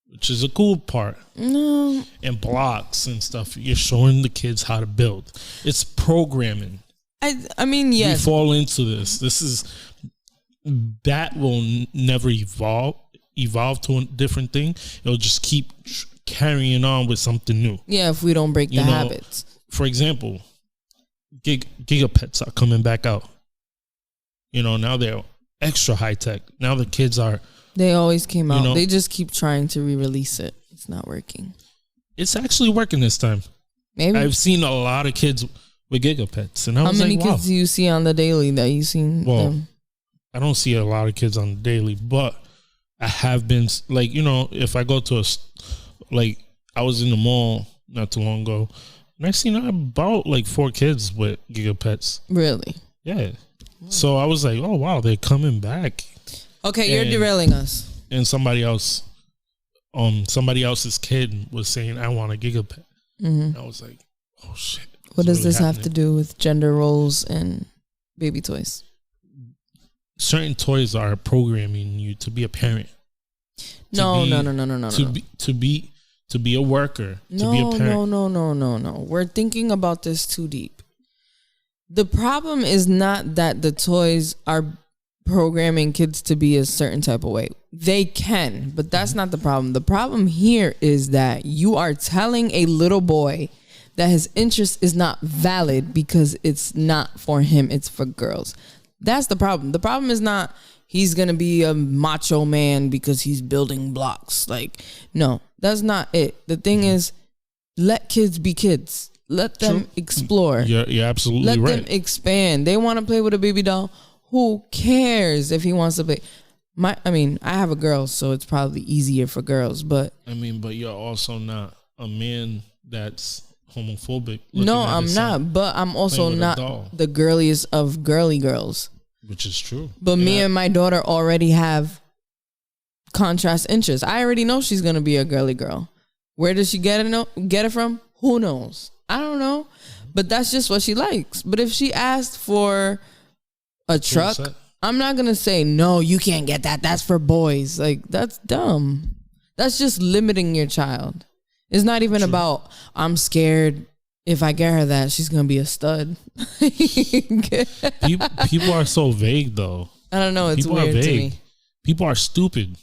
which is a cool part. No. And blocks and stuff. You're showing the kids how to build. It's programming. I mean, yes. We fall into this. That will never evolve to a different thing. It'll just keep carrying on with something new. Yeah, if we don't break the habits. For example, gigapets are coming back out. You know, now they're extra high tech. Now the kids are. They always came out. You know, they just keep trying to re-release it. It's not working. It's actually working this time. Maybe. I've seen a lot of kids with gigapets. And I was How many like, wow. kids do you see on the daily that you've seen them? I don't see a lot of kids on the daily, but I have been, like, you know, if I go to I was in the mall not too long ago, and I seen about like 4 kids with gigapets. Really? Yeah. So I was like, oh, wow, they're coming back. Okay, you're derailing us. And somebody else's kid was saying, I want a gigapet. Mm-hmm. I was like, oh, shit. What does this have to do with gender roles and baby toys? Certain toys are programming you to be a parent. No. To be a worker. To be a parent. No. We're thinking about this too deep. The problem is not that the toys are programming kids to be a certain type of way. They can, but that's not the problem. The problem here is that you are telling a little boy that his interest is not valid because it's not for him, it's for girls. That's the problem. The problem is not he's going to be a macho man because he's building blocks. Like, no, that's not it. The thing is, let kids be kids. Let them explore. You're absolutely right. Let them expand. They want to play with a baby doll. Who cares if he wants to play? I have a girl, so it's probably easier for girls. But but you're also not a man that's homophobic. No, I'm not. But I'm also not the girliest of girly girls. Which is true. But me and my daughter already have contrast interests. I already know she's going to be a girly girl. Where does she get it from? Who knows? I don't know. But that's just what she likes. But if she asked for a truck, I'm not going to say, no, you can't get that. That's for boys. Like, that's dumb. That's just limiting your child. It's not even about, I'm scared if I get her that, she's going to be a stud. People are so vague, though. I don't know. It's weird to me. People are stupid.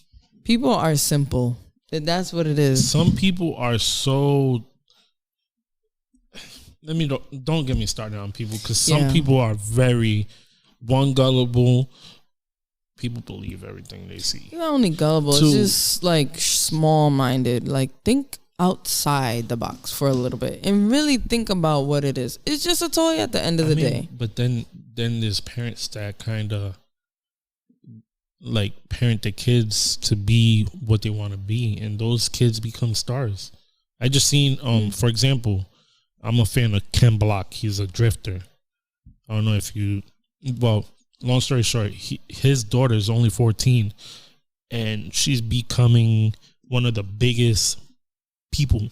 People are simple. That's what it is. Some people are so... Don't get me started on people, because some people are very gullible. People believe everything they see. You're not only gullible. It's just like small-minded. Like, think outside the box for a little bit and really think about what it is. It's just a toy at the end of the day. But then there's parents that kind of like parent the kids to be what they want to be, and those kids become stars. I just seen for example, I'm a fan of Ken Block. He's a drifter. I don't know if you, well, long story short, his daughter is only 14 and she's becoming one of the biggest people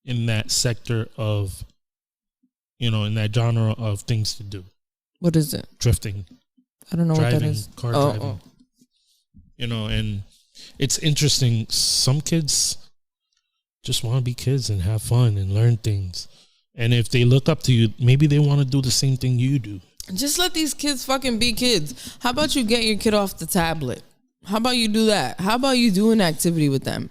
in that sector of, in that genre of things to do. What is it? Drifting. I don't know what that is. Car driving. And it's interesting. Some kids just want to be kids and have fun and learn things. And if they look up to you, maybe they want to do the same thing you do. Just let these kids fucking be kids. How about you get your kid off the tablet? How about you do that? How about you do an activity with them?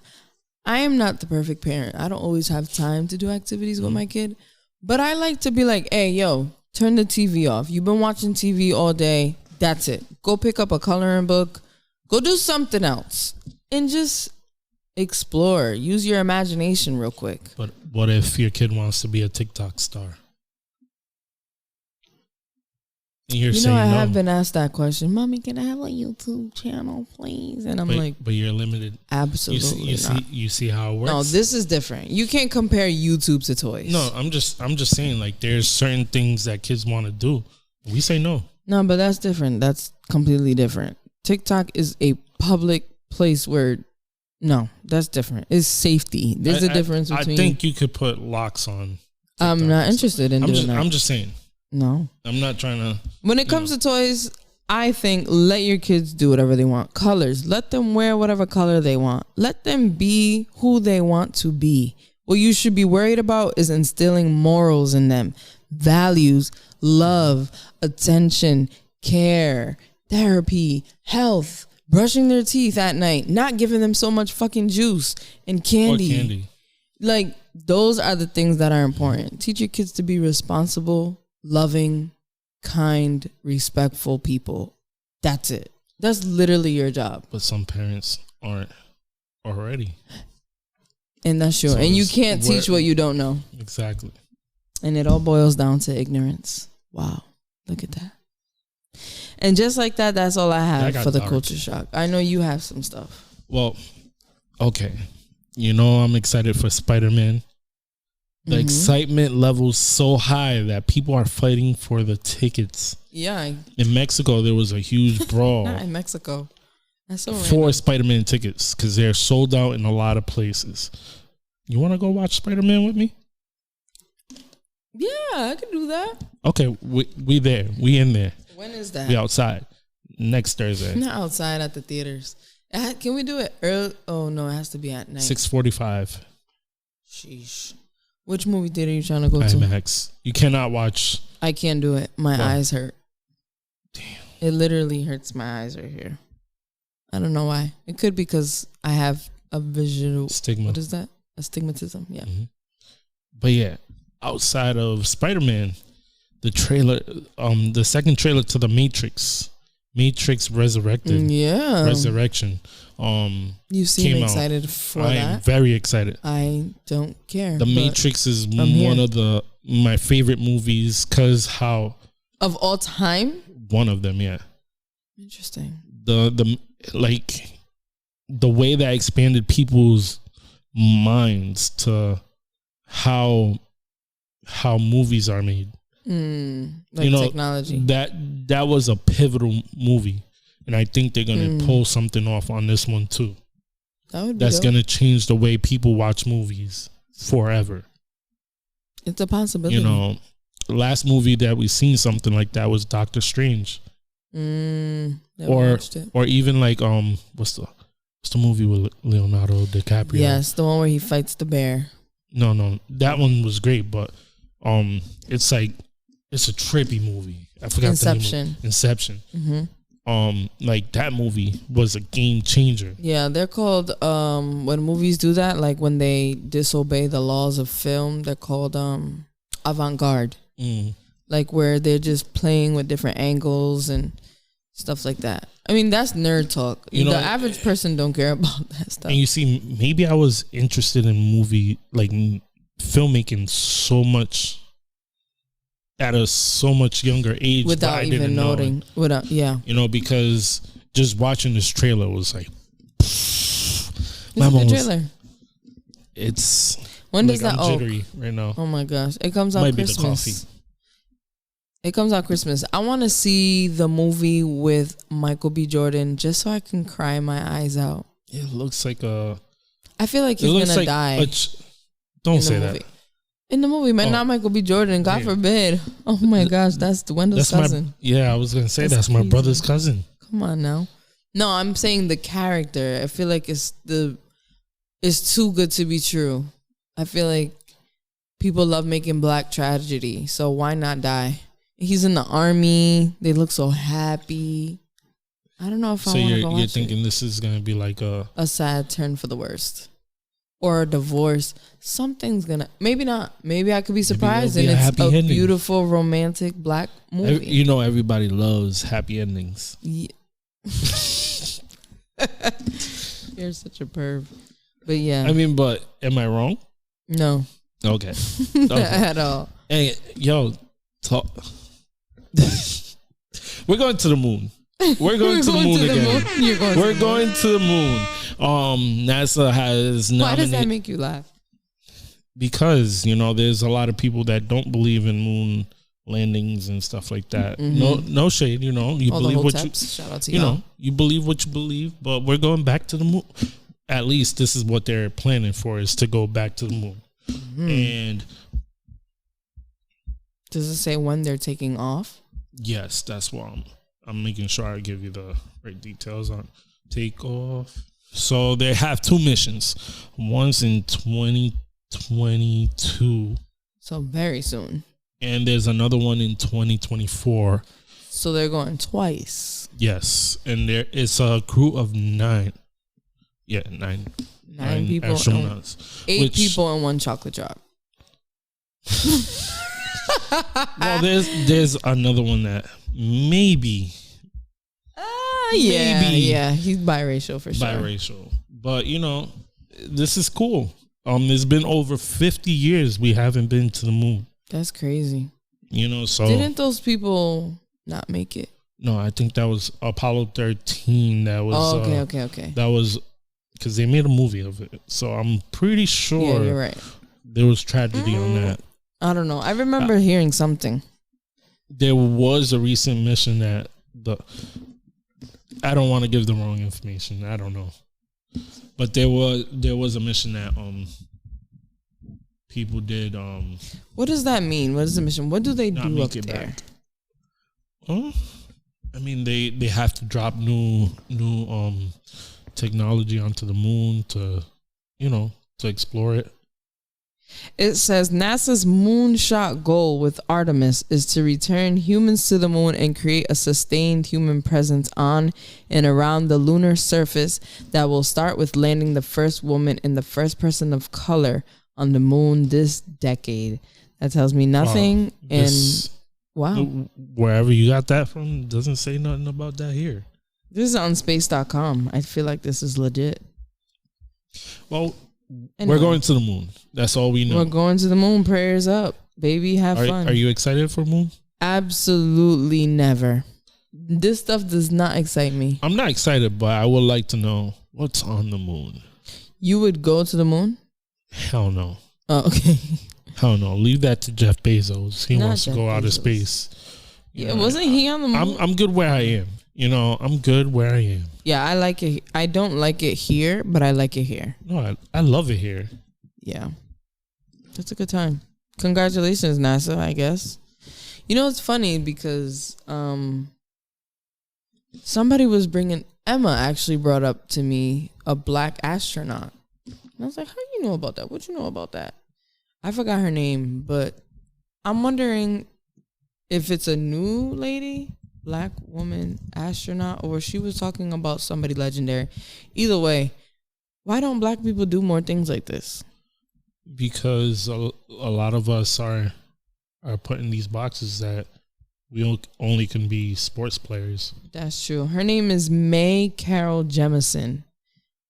I am not the perfect parent. I don't always have time to do activities with my kid. But I like to be like, hey, yo, turn the TV off. You've been watching TV all day. That's it. Go pick up a coloring book. Go do something else. And just explore. Use your imagination real quick. But what if your kid wants to be a TikTok star? And you're saying I no. have been asked that question. Mommy, can I have a YouTube channel, please? And I'm like, but you're limited. Absolutely not. You see how it works? No, this is different. You can't compare YouTube to toys. No, I'm just saying, like, there's certain things that kids want to do. We say no. No, but that's different. That's completely different. TikTok is a public place where, no, that's different. It's safety. There's a difference between. I think you could put locks on TikTok. I'm not interested in doing that. I'm just saying. No. I'm not trying to. When it comes to toys, I think let your kids do whatever they want. Colors. Let them wear whatever color they want. Let them be who they want to be. What you should be worried about is instilling morals in them. Values, love, attention, care, therapy, health, brushing their teeth at night, not giving them so much fucking juice and candy. Or candy. Like, those are the things that are important. Teach your kids to be responsible, loving, kind, respectful people. That's it. That's literally your job. But some parents aren't already. And that's true. So and you can't teach what you don't know. Exactly. And it all boils down to ignorance. Wow. Look at that. And just like that, that's all I have for the culture shock. I know you have some stuff. Well, okay. I'm excited for Spider-Man. The excitement level's so high that people are fighting for the tickets. Yeah. In Mexico, there was a huge brawl. Not in Mexico. That's so for random. Spider-Man tickets because they're sold out in a lot of places. You want to go watch Spider-Man with me? Yeah, I could do that. Okay, we there. We in there. When is that? We outside. Next Thursday. Not outside at the theaters. Can we do it early? Oh, no, it has to be at night. 6:45. Sheesh. Which movie theater are you trying to go to? IMAX. You cannot watch. I can't do it. My eyes hurt. Damn. It literally hurts my eyes right here. I don't know why. It could be because I have a visual... Stigma. What is that? Astigmatism? Yeah. Mm-hmm. But yeah, outside of Spider-Man, the trailer, the second trailer to The Matrix Resurrection. You seem excited for that. I am very excited. I don't care. The Matrix is one of my favorite movies because how of all time. One of them, yeah. Interesting. The way that expanded people's minds to how movies are made. Technology. That was a pivotal movie, and I think they're gonna pull something off on this one too. That's gonna change the way people watch movies forever. It's a possibility. Last movie that we seen something like that was Doctor Strange. Or even like what's the movie with Leonardo DiCaprio? Yes, the one where he fights the bear. No, that one was great, but it's like it's a trippy movie. I forgot Inception. the name of Inception. Mm-hmm. Like that movie was a game changer. Yeah, they're called when movies do that, like when they disobey the laws of film, they're called avant-garde. Like where they're just playing with different angles and stuff like that. I mean, that's nerd talk. The average person don't care about that stuff. And you see, maybe I was interested in filmmaking so much at a so much younger age without even noting. Because just watching this trailer was like, it's a good trailer. When does that? I'm jittery right now. Oh my gosh! It comes out Christmas. Be the coffee. It comes out Christmas. I want to see the movie with Michael B. Jordan just so I can cry my eyes out. It looks like I feel like he's gonna die. Don't say that. In the movie, man, not Michael B. Jordan. God forbid. Oh my gosh, that's Wendell's cousin. I was gonna say that's my brother's cousin. Come on now. No, I'm saying the character. I feel like it's too good to be true. I feel like people love making black tragedy, so why not die? He's in the army. They look so happy. I don't know if I want to go watch it. So you're thinking this is gonna be like a sad turn for the worst. Or a divorce. Something's gonna, maybe not. Maybe I could be surprised and it's a beautiful romantic black movie. Everybody loves happy endings. Yeah. You're such a perv. But yeah. I mean, but am I wrong? No. Okay. At all. Hey, talk. We're going to the moon. We're going to the moon again. We're going to the moon. NASA has nominated. Why does that make you laugh? Because there's a lot of people that don't believe in moon landings and stuff like that. Mm-hmm. No shade. You believe what you. Shout out to you believe what you believe, but we're going back to the moon. At least this is what they're planning for, is to go back to the moon. Mm-hmm. And does it say when they're taking off? Yes, that's why I'm making sure I give you the right details on takeoff. So they have 2 missions. One's in 2022. So very soon. And there's another one in 2024. So they're going twice. Yes. And there is a crew of 9. Yeah, 9. 9 people. Astronauts. 8 people and 1 chocolate drop. Well, there's another one that maybe. Yeah, he's biracial for sure. Biracial, but this is cool. It's been over 50 years we haven't been to the moon. That's crazy. So didn't those people not make it? No, I think that was Apollo 13. That was okay. That was because they made a movie of it. So I'm pretty sure. Yeah, you're right. There was tragedy on that. I don't know. I remember hearing something. There was a recent mission that I don't want to give the wrong information. I don't know, but there was a mission that people did. What does that mean? What is the mission? What do they do up there? I mean, they have to drop new technology onto the moon to explore it. It says NASA's moonshot goal with Artemis is to return humans to the moon and create a sustained human presence on and around the lunar surface that will start with landing the first woman and the first person of color on the moon this decade. That tells me nothing. Wow. Wherever you got that from doesn't say nothing about that here. This is on space.com. I feel like this is legit. Well, anyway, we're going to the moon. That's all we know. We're going to the moon. Prayers up. Baby, have fun. Are you excited for moon? Absolutely never. This stuff does not excite me. I'm not excited, but I would like to know what's on the moon. You would go to the moon? Hell no. Oh, okay. Hell no. Leave that to Jeff Bezos. He wants to go out of space. Wasn't he on the moon? I'm good where I am. I'm good where I am. Yeah, I like it. I don't like it here, but I like it here. No, I love it here. Yeah. That's a good time. Congratulations, NASA, I guess. It's funny because somebody was Emma actually brought up to me a black astronaut. And I was like, how do you know about that? What you know about that? I forgot her name, but I'm wondering if it's a new lady, black woman astronaut, or she was talking about somebody legendary. Either way, why don't black people do more things like this? Because a lot of us are put in these boxes that We only can be sports players. That's true. Her name is May Carol Jemison,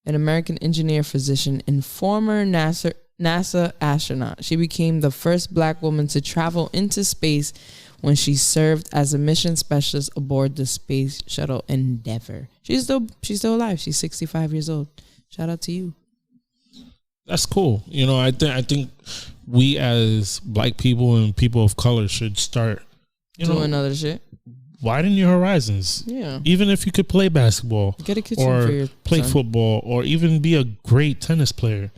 an American engineer, physician, and former NASA astronaut. She became the first Black woman to travel into space when she served as a mission specialist aboard the Space Shuttle Endeavour. She's still alive. She's 65 years old. Shout out to you. That's cool. You know, I think we as Black people and people of color should start doing other shit. Widen your horizons. Yeah. Even if you could play basketball, get a kitchen or for your play son. football, or even be a great tennis player.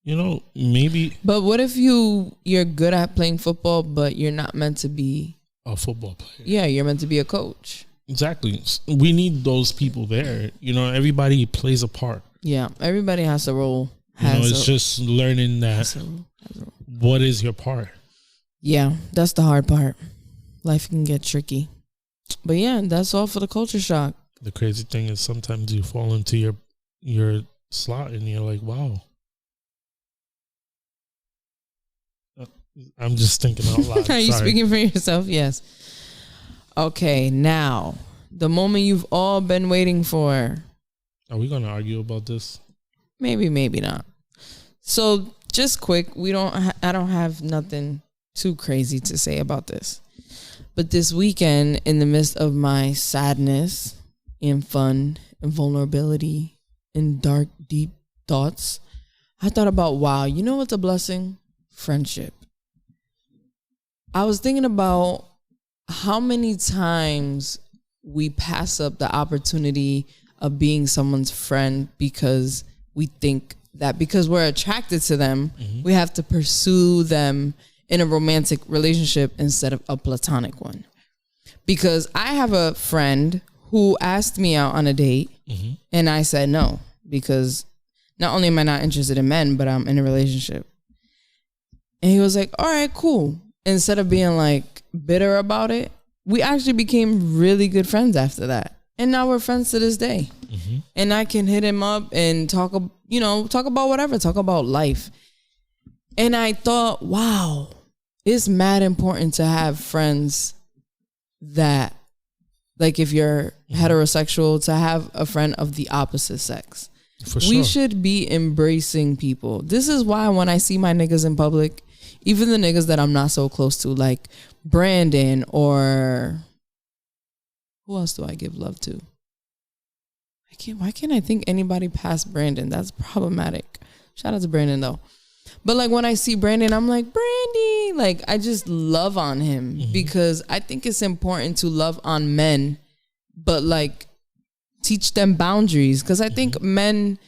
You know, maybe. But what if you're good at playing football, but you're not meant to be a football player? Yeah, you're meant to be a coach. Exactly. We need those people there. You know, everybody plays a part. Yeah, everybody has a role. It's just learning that. What is your part? Yeah, that's the hard part. Life can get tricky. But yeah, that's all for the culture shock. The crazy thing is sometimes you fall into your slot and you're like, wow. I'm just thinking out loud. Are you speaking for yourself? Yes. Okay, now, the moment you've all been waiting for. Are we going to argue about this? Maybe not. So, just quick, I don't have nothing too crazy to say about this. But this weekend, in the midst of my sadness and fun and vulnerability and dark, deep thoughts, I thought about, wow, you know what's a blessing? Friendship. I was thinking about how many times we pass up the opportunity of being someone's friend because we think that because we're attracted to them, we have to pursue them in a romantic relationship instead of a platonic one. Because I have a friend who asked me out on a date and I said no, because not only am I not interested in men, but I'm in a relationship. And he was like, all right, cool. Instead of being like bitter about it, we actually became really good friends after that. And now we're friends to this day. And I can hit him up and talk about whatever, talk about life. And I thought, wow, it's mad important to have friends that, like if you're heterosexual, to have a friend of the opposite sex. For sure. We should be embracing people. This is why when I see my niggas in public, even the niggas that I'm not so close to, like Brandon or who else do I give love to? Why can't I think anybody past Brandon? That's problematic. Shout out to Brandon though. But like when I see Brandon, I'm like, Brandy, like I just love on him because I think it's important to love on men, but like teach them boundaries. Because I think men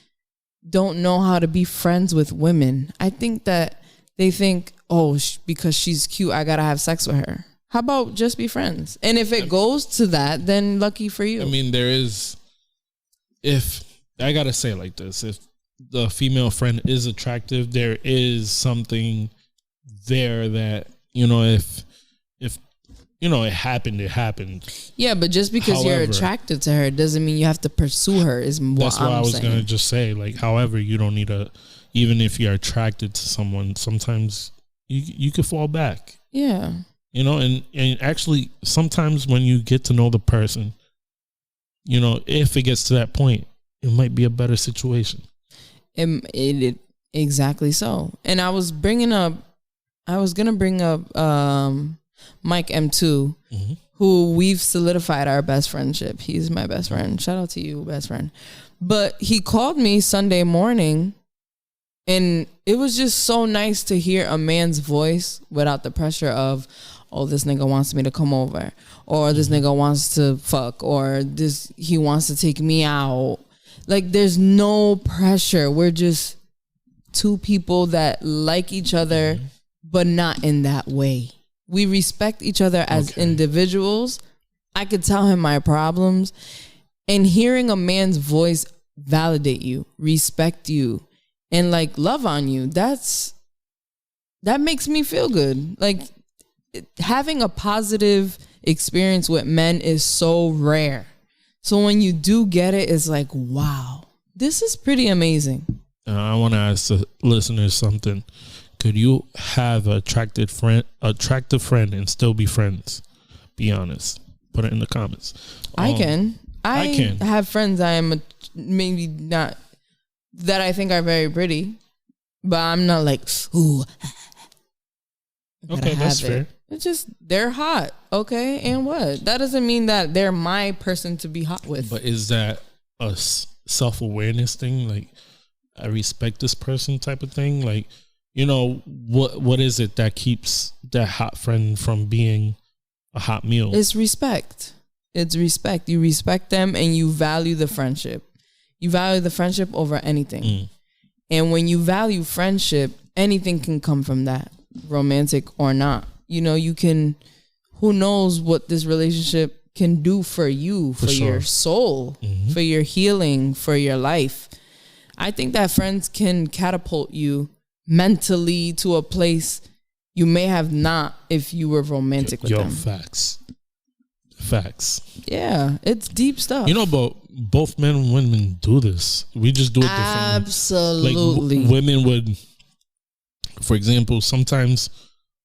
don't know how to be friends with women. I think that they think, oh, because she's cute, I gotta have sex with her. How about just be friends? And if it goes to that, then lucky for you. I mean, if I gotta say it like this, if the female friend is attractive, there is something there that, if it happened. Yeah, but just because you're attracted to her doesn't mean you have to pursue her is what I'm saying. That's what I was going to just say. Like, however, you don't need even if you're attracted to someone, sometimes you could fall back. Yeah. And actually sometimes when you get to know the person, if it gets to that point, it might be a better situation. It exactly so. And I was going to bring up Mike M2, who we've solidified our best friendship. He's my best friend. Shout out to you, best friend. But he called me Sunday morning, and it was just so nice to hear a man's voice without the pressure of, oh, this nigga wants me to come over, or this nigga wants to fuck, or he wants to take me out. Like, there's no pressure. We're just two people that like each other, but not in that way. We respect each other as individuals. I could tell him my problems, and hearing a man's voice validate you, respect you, and like love on you, that makes me feel good. Like, having a positive experience with men is so rare. So when you do get it, it's like, wow, this is pretty amazing. I want to ask the listeners something. Could you have an attractive friend and still be friends? Be honest. Put it in the comments. I can. I can have friends I am maybe not that I think are very pretty, but I'm not like, ooh. Okay, that's fair. It's just they're hot. Okay, and what? That doesn't mean that they're my person to be hot with. But is that a self-awareness thing? Like, I respect this person type of thing? Like, you know, what is it that keeps that hot friend from being a hot meal? It's respect. It's respect. You respect them and you value the friendship. You value the friendship over anything. And when you value friendship, anything can come from that, romantic or not. You know, you can, who knows what this relationship can do for you, for your soul, for your healing, for your life. I think that friends can catapult you mentally to a place you may have not if you were romantic with them. Facts. Yeah, it's deep stuff. You know, but both men and women do this. We just do it differently. Absolutely. Like, women would, for example, sometimes,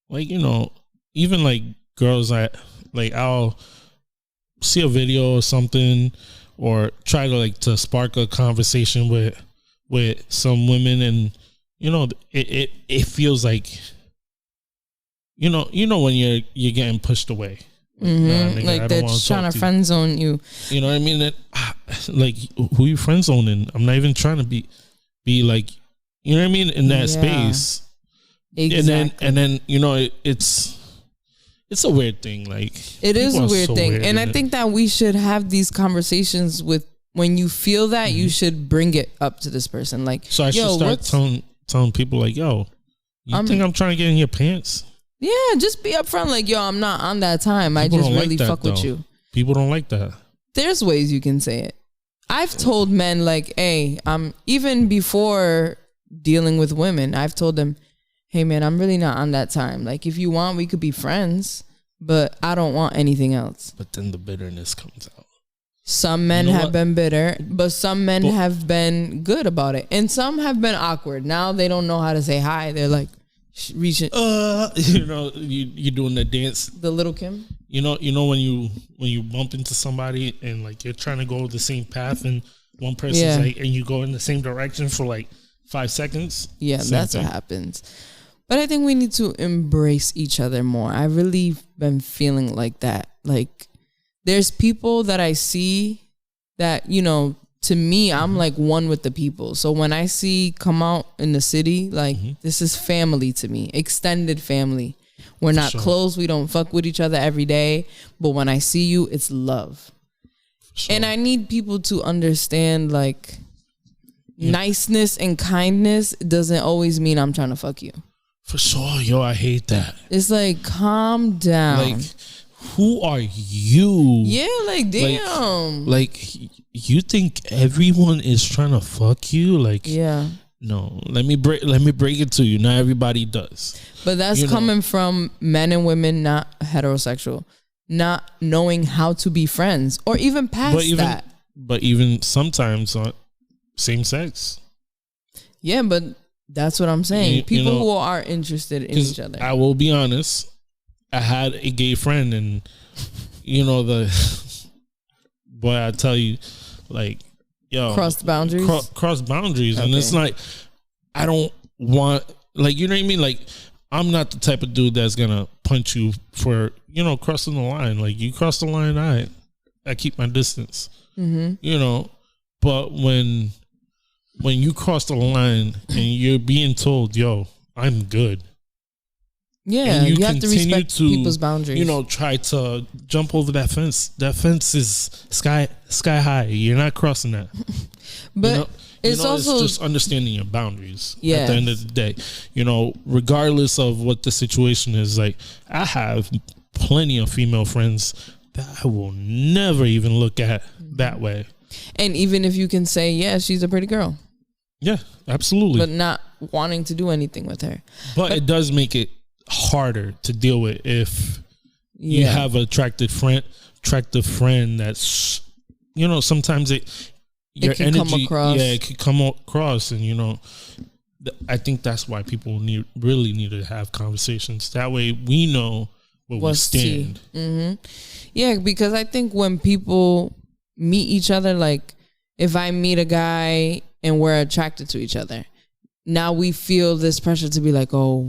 like, you know, even like girls, I'll see a video or something, or try to to spark a conversation with some women, and you know, it feels like, you know when you're getting pushed away. Like they're trying to friend zone you. You know what I mean? Like, who you friend zoning? I'm not even trying to be like, you know what I mean, in that space. Exactly. And then you know, it's a weird thing. Like, it is a weird thing, and I think that we should have these conversations with. When you feel that, you should bring it up to this person. Like, so I should start telling people like, yo, you think I'm trying to get in your pants? Yeah, just be upfront. Like, yo, I'm not on that time. I just really fuck with you. People don't like that. There's ways you can say it. I've told men like, hey, even before dealing with women, I've told them, hey man, I'm really not on that time. Like, if you want, we could be friends, but I don't want anything else. But then the bitterness comes out. Some men have been bitter, but some men have been good about it. And some have been awkward. Now they don't know how to say hi. They're like reaching. You know, you're doing the dance. The little Kim. You know when you bump into somebody and like you're trying to go the same path, and one person's like, and you go in the same direction for like 5 seconds. Yeah, that's what happens. But I think we need to embrace each other more. I've really been feeling like that. Like, there's people that I see that, you know, to me, I'm like one with the people. So when I see come out in the city, like, this is family to me, extended family. We're not close. We don't fuck with each other every day. But when I see you, it's love. And I need people to understand, like, niceness and kindness doesn't always mean I'm trying to fuck you. For sure. Yo, I hate that. It's like, calm down. Like, who are you? Yeah, like, damn. Like you think everyone is trying to fuck you? Like, yeah. No, let me break it to you. Not everybody does. But that's coming from men and women, not heterosexual, not knowing how to be friends, or even past that. But even sometimes same sex. Yeah, but that's what I'm saying. People who are interested in each other. I will be honest. I had a gay friend, and you know, boy, I tell you, like, yo, crossed boundaries. Cross boundaries, okay. And it's like, I don't want, like, you know what I mean? Like, I'm not the type of dude that's gonna punch you for, you know, crossing the line. Like, you cross the line, I keep my distance. You know, but when you cross the line and you're being told, yo, I'm good. Yeah, and you have to respect people's boundaries. You know, try to jump over that fence. That fence is sky high. You're not crossing that. But it's also just understanding your boundaries. Yeah. At the end of the day, you know, regardless of what the situation is, like, I have plenty of female friends that I will never even look at that way. And even if you can say, yeah, she's a pretty girl. Yeah, absolutely. But not wanting to do anything with her. But it does make it harder to deal with if you have an attractive friend that's, you know, sometimes your energy it could come across, and you know, I think that's why people really need to have conversations. That way we know where we stand. Yeah, because I think when people meet each other, like if I meet a guy and we're attracted to each other, now we feel this pressure to be like, oh,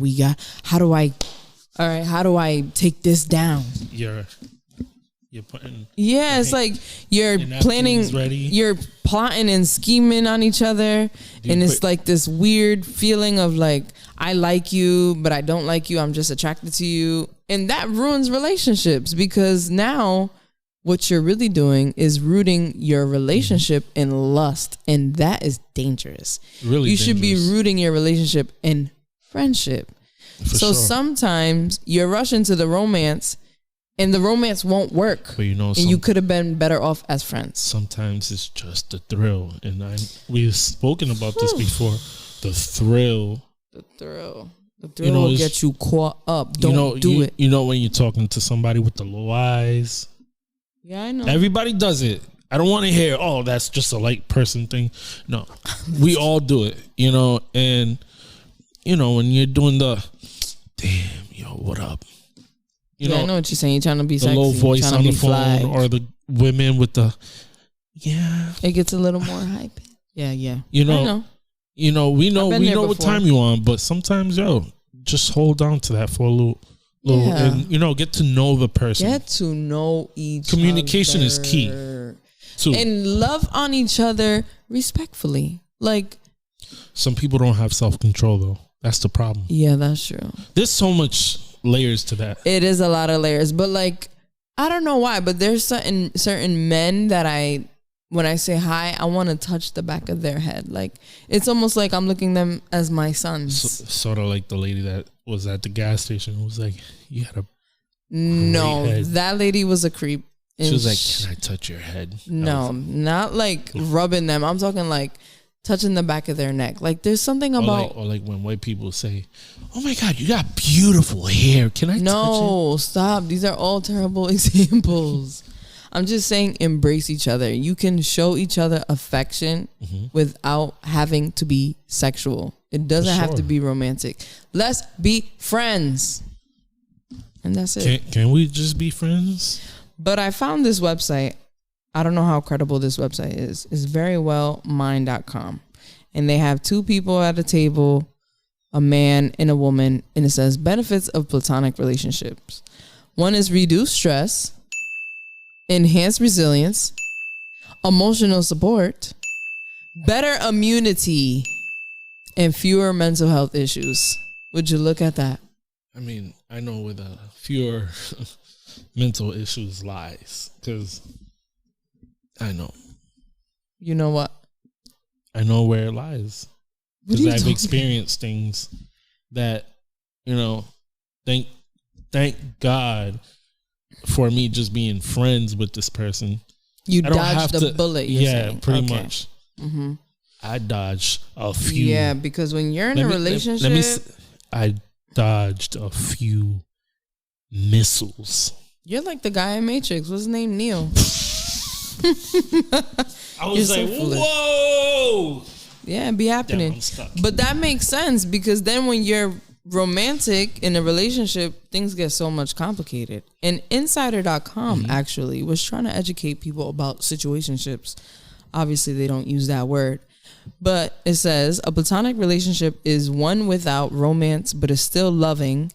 how do I take this down? You're putting. Yeah, it's like you're planning, you're plotting and scheming on each other. And it's like this weird feeling of like, I like you, but I don't like you. I'm just attracted to you. And that ruins relationships because now what you're really doing is rooting your relationship in lust. And that is dangerous. Really you should be rooting your relationship in friendship. So sometimes you're rushing to the romance and the romance won't work. But and you could have been better off as friends. Sometimes it's just the thrill. And we've spoken about this before. The thrill. The thrill will get you caught up. Don't do it. You know when you're talking to somebody with the low eyes. Yeah, I know. Everybody does it. I don't want to hear, oh, that's just a light person thing. No, we all do it, and, when you're doing the, damn, yo, what up? I know what you're saying. You're trying to be the sexy. Low voice on the phone flagged. or the women with the, yeah. It gets a little more hype. Yeah. I know. We know what time you on, but sometimes, just hold on to that for a little, and get to know the person. Get to know each Communication other. is key. Too. And love on each other respectfully. Like some people don't have self-control though. That's the problem. Yeah, that's true. There's so much layers to that. It is a lot of layers, but like I don't know why, but there's certain men that when I say hi, I want to touch the back of their head. Like it's almost like I'm looking them as my sons. Sort of like the lady that was at the gas station was like, you had a that lady was a creep. She was like, can I touch your head? No, not like rubbing them. I'm talking like touching the back of their neck. Like there's something about... Or like when white people say, oh my God, you got beautiful hair. Can I touch it? No, stop. These are all terrible examples. I'm just saying embrace each other. You can show each other affection without having to be sexual. It doesn't have to be romantic. Let's be friends. And that's it. Can we just be friends? But I found this website. I don't know how credible this website is. It's verywellmind.com. And they have two people at a table, a man and a woman. And it says benefits of platonic relationships. One is reduce stress, enhance resilience, emotional support, better immunity, and fewer mental health issues. Would you look at that? I mean, I know with fewer mental issues lies, because I know. You know what? I know where it lies. Because I've experienced things that, thank God for me just being friends with this person. You dodged the bullet, you're saying. Pretty much. Mm-hmm. I dodged a few. Yeah, because when you're in a relationship... I dodged a few missiles. You're like the guy in Matrix. What's his name? Neo. I was like, whoa. Yeah, be happening. I'm stuck. But that makes sense because then when you're romantic in a relationship, things get so much complicated. And Insider.com actually was trying to educate people about situationships. Obviously, they don't use that word. But it says a platonic relationship is one without romance, but is still loving,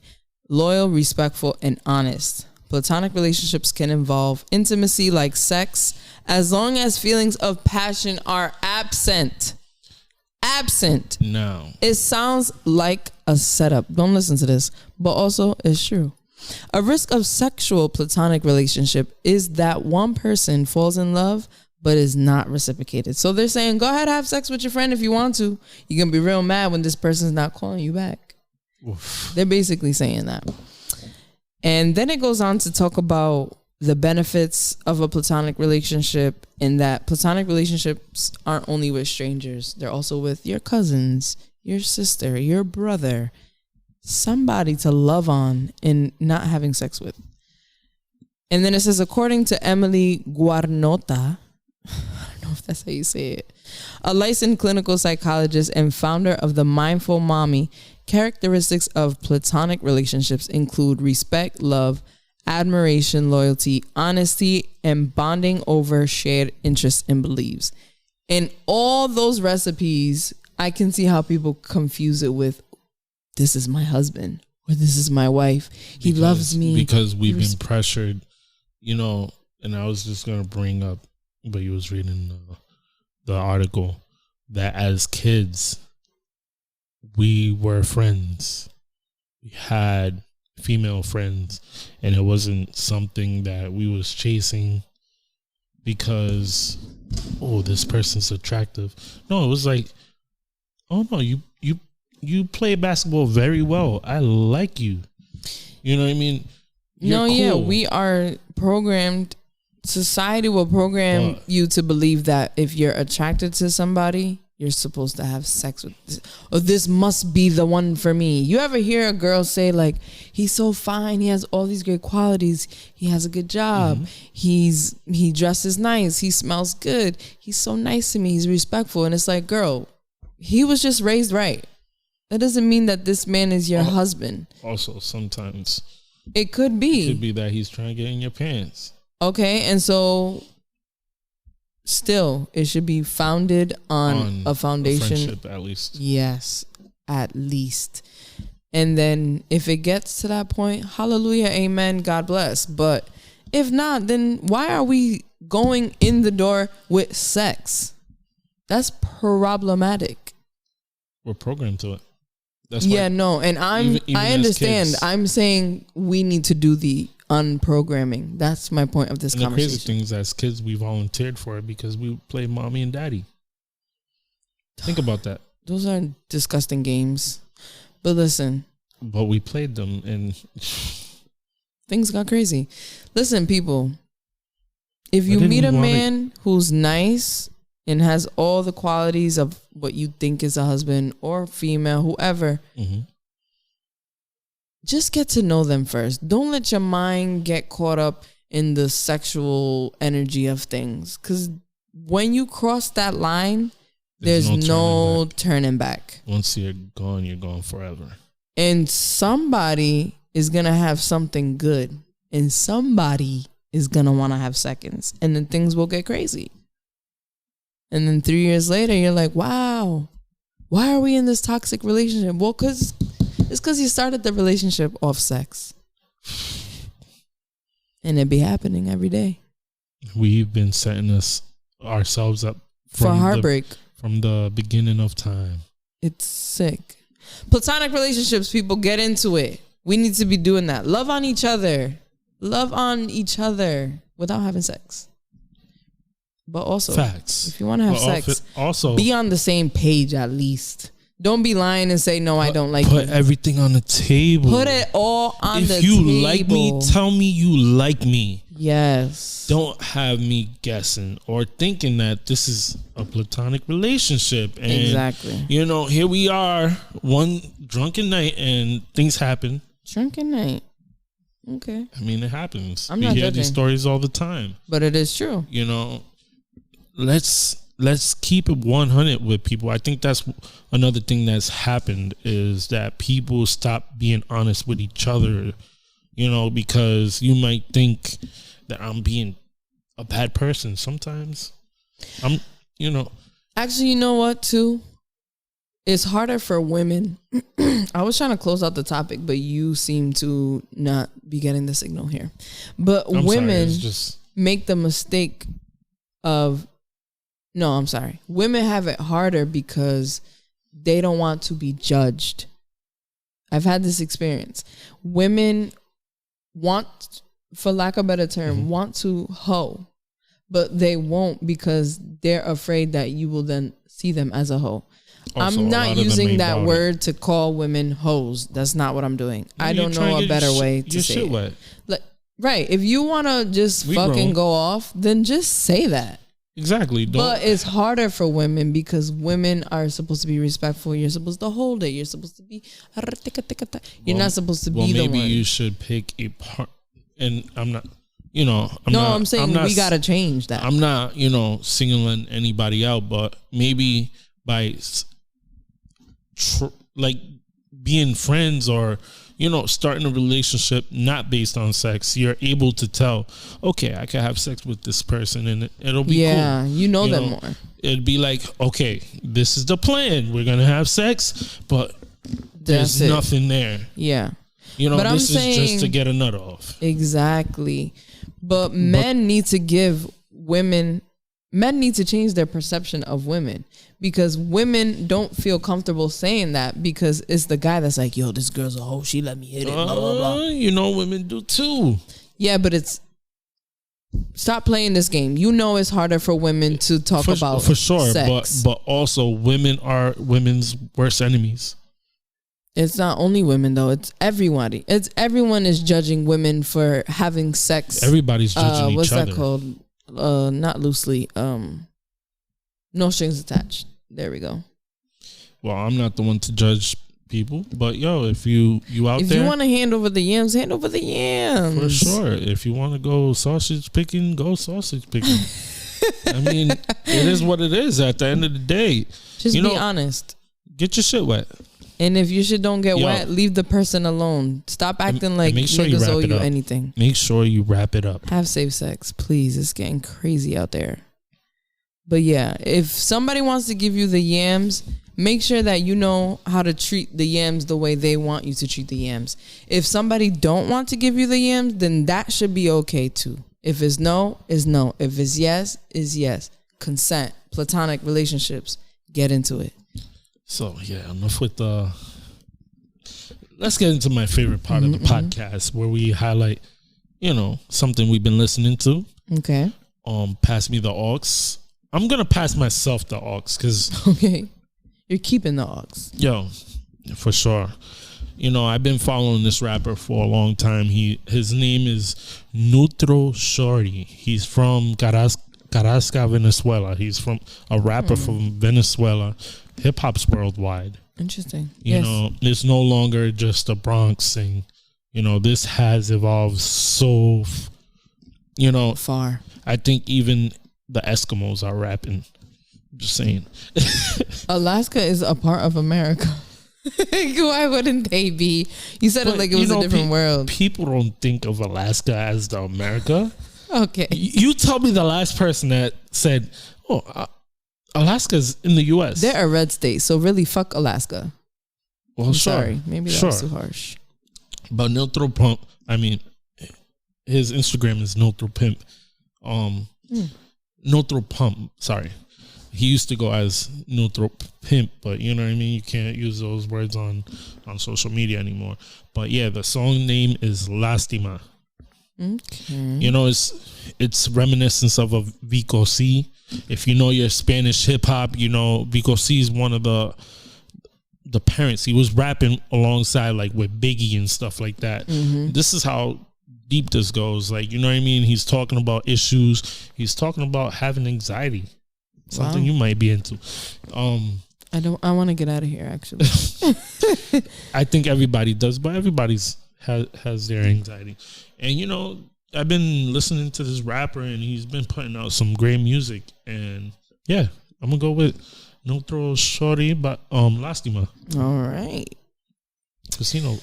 loyal, respectful, and honest. Platonic relationships can involve intimacy like sex as long as feelings of passion are absent. No. It sounds like a setup. Don't listen to this. But also, it's true. A risk of sexual platonic relationship is that one person falls in love but is not reciprocated. So they're saying, go ahead, have sex with your friend if you want to. You're going to be real mad when this person's not calling you back. Oof. They're basically saying that. And then it goes on to talk about the benefits of a platonic relationship, in that platonic relationships aren't only with strangers. They're also with your cousins, your sister, your brother, somebody to love on and not having sex with. And then it says, according to Emily Guarnota, I don't know if that's how you say it, a licensed clinical psychologist and founder of the Mindful Mommy, characteristics of platonic relationships include respect, love, admiration, loyalty, honesty, and bonding over shared interests and beliefs. And all those recipes, I can see how people confuse it with, this is my husband or this is my wife. He loves me. Because we've been pressured, you know, and I was just going to bring up, but you was reading the article, that as kids, we were friends. We had female friends, and it wasn't something that we was chasing because, oh, this person's attractive. No, it was like, oh no, you play basketball very well. I like you. You know what I mean? You're cool. Yeah, we are programmed. Society will program you to believe that if you're attracted to somebody, you're supposed to have sex with this, or this must be the one for me. You ever hear a girl say like, he's so fine, he has all these great qualities, he has a good job, he dresses nice, he smells good, he's so nice to me, he's respectful. And it's like, girl, he was just raised right. That doesn't mean that this man is your husband. Also, sometimes it could be that he's trying to get in your pants. Okay, and so still, it should be founded on a foundation. A friendship, at least. Yes, at least. And then if it gets to that point, hallelujah, amen, God bless. But if not, then why are we going in the door with sex? That's problematic. We're programmed to it. That's and I understand. I'm saying we need to do the unprogramming. That's my point of this conversation. The crazy thing is, as kids, we volunteered for it because we played mommy and daddy. Think about that. Those are disgusting games. But listen. But we played them and things got crazy. Listen, people. If you meet a man who's nice and has all the qualities of what you think is a husband or female, whoever, just get to know them first. Don't let your mind get caught up in the sexual energy of things. Because when you cross that line, there's no turning back. Once you're gone forever. And somebody is going to have something good. And somebody is going to want to have seconds. And then things will get crazy. And then 3 years later, you're like, wow, why are we in this toxic relationship? Well, it's because you started the relationship off sex. And it be happening every day. We've been setting ourselves up for heartbreak from the beginning of time. It's sick. Platonic relationships, people, get into it. We need to be doing that. Love on each other. Love on each other without having sex. But also, facts. If you want to have sex, also be on the same page at least. Don't be lying and say, no, I don't like you. Put everything on the table. Put it all on the table. If you like me, tell me you like me. Yes. Don't have me guessing or thinking that this is a platonic relationship. And, exactly. You know, here we are, one drunken night, and things happen. Drunken night. Okay. I mean, it happens. I'm not hear judging. These stories all the time. But it is true. You know, let's keep it 100 with people. I think that's another thing that's happened, is that people stop being honest with each other, you know, because you might think that I'm being a bad person. Sometimes Actually, you know what, too? It's harder for women. I was trying to close out the topic, but you seem to not be getting the signal here. But women make the mistake of... No, I'm sorry. Women have it harder because they don't want to be judged. I've had this experience. Women want, for lack of a better term, want to hoe, but they won't because they're afraid that you will then see them as a hoe. Also, I'm not using that word to call women hoes. That's not what I'm doing. I don't know a better way to say it. Like, right. If you want to just fucking go off, then just say that. Exactly. But it's harder for women because women are supposed to be respectful. You're supposed to hold it. You're supposed to be... You're not supposed to be the one. Maybe you should pick a part. And I'm not... I'm saying we got to change that. I'm not, singling anybody out, but maybe by being friends or, starting a relationship not based on sex, you're able to tell, okay, I can have sex with this person and it'll be cool. Yeah, you know them more. It'd be like, okay, this is the plan. We're going to have sex, but there's nothing there. Yeah. But this is just to get a nut off. Exactly. But men need to change their perception of women, because women don't feel comfortable saying that because it's the guy that's like, yo, this girl's a hoe. She let me hit it. Blah, blah, blah. Women do too. Yeah, but stop playing this game. It's harder for women to talk about for sure, sex. but also women are women's worst enemies. It's not only women though. It's everybody. Everyone is judging women for having sex. Everybody's judging what's each other. What's that called? Not loosely. No strings attached. There we go. Well, I'm not the one to judge people, but if you out there, if you want to hand over the yams, hand over the yams. For sure. If you want to go sausage picking, go sausage picking. I mean, it is what it is. At the end of the day, just be honest. Get your shit wet. And if your shit don't get wet, leave the person alone. Stop acting like niggas owe you anything. Make sure you wrap it up. Have safe sex, please. It's getting crazy out there. But yeah, if somebody wants to give you the yams, make sure that you know how to treat the yams the way they want you to treat the yams. If somebody don't want to give you the yams, then that should be okay too. If it's no, it's no. If it's yes, it's yes. Consent, platonic relationships, get into it. So yeah, enough with let's get into my favorite part of the podcast, where we highlight, something we've been listening to. Okay. Pass me the aux. I'm gonna pass myself the aux because you're keeping the aux. Yo, for sure. I've been following this rapper for a long time. His name is Neutral Shorty. He's from Carrasco, Venezuela. He's from a rapper from Venezuela. Hip hop's worldwide. Interesting. It's no longer just a Bronx thing. This has evolved so, far. I think even the Eskimos are rapping. Just saying. Alaska is a part of America. Why wouldn't they be? You said it like it was a different world. People don't think of Alaska as the America. Okay. You tell me the last person that said, Alaska's in the U.S. They're a red state, so really fuck Alaska. Well, I'm sorry. Maybe that was too harsh. But Neutral Pump, his Instagram is Neutral Pimp. Neutral Pump, sorry. He used to go as Neutral Pimp, but you know what I mean? You can't use those words on social media anymore. But yeah, the song name is Lastima. Okay. It's reminiscence of a Vico C. If you know your Spanish hip hop, Vico C is one of the parents. He was rapping alongside like with Biggie and stuff like that. This is how deep this goes. Like, you know what I mean? He's talking about issues. He's talking about having anxiety. Something you might be into. I want to get out of here, actually. I think everybody does, but everybody's has their anxiety. And I've been listening to this rapper, and he's been putting out some great music. And yeah, I'm gonna go with Neutral Shorty, but Lastima. All right. Casino,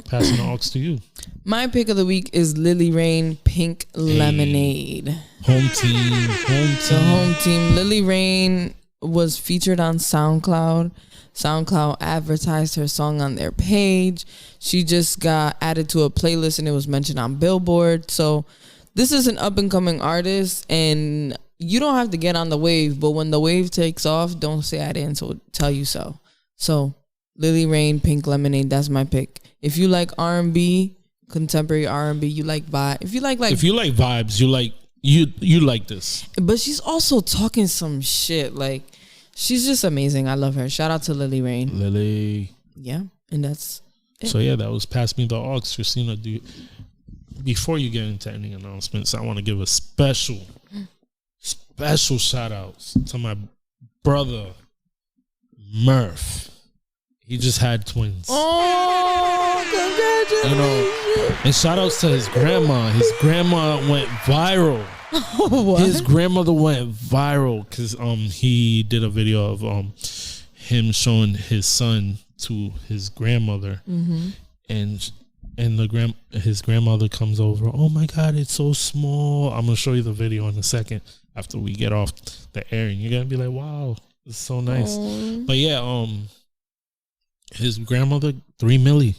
passing the aux to you. My pick of the week is Lily Rain, Pink Lemonade. Home team. The home team. Lily Rain was featured on SoundCloud. SoundCloud advertised her song on their page. She just got added to a playlist and it was mentioned on Billboard. So this is an up and coming artist, and you don't have to get on the wave, but when the wave takes off, don't say I didn't tell you so. So Lily Rain, Pink Lemonade, that's my pick. If you like R&B, contemporary R&B, you like vibe. If you like vibes, you like this. But she's also talking some shit. Like, she's just amazing. I love her. Shout out to Lily Rain. Lily. Yeah, and that's it. So yeah, that was Pass Me the Aux. Christina, before you get into any announcements, I want to give a special shout outs to my brother Murph. He just had twins. Oh, congratulations. And shout outs to his grandma. His grandma went viral. What? His grandmother went viral because he did a video of him showing his son to his grandmother, and his grandmother comes over. Oh my God, it's so small. I'm gonna show you the video in a second after we get off the air, and you're gonna be like, wow, it's so nice. But yeah, his grandmother, 3 million.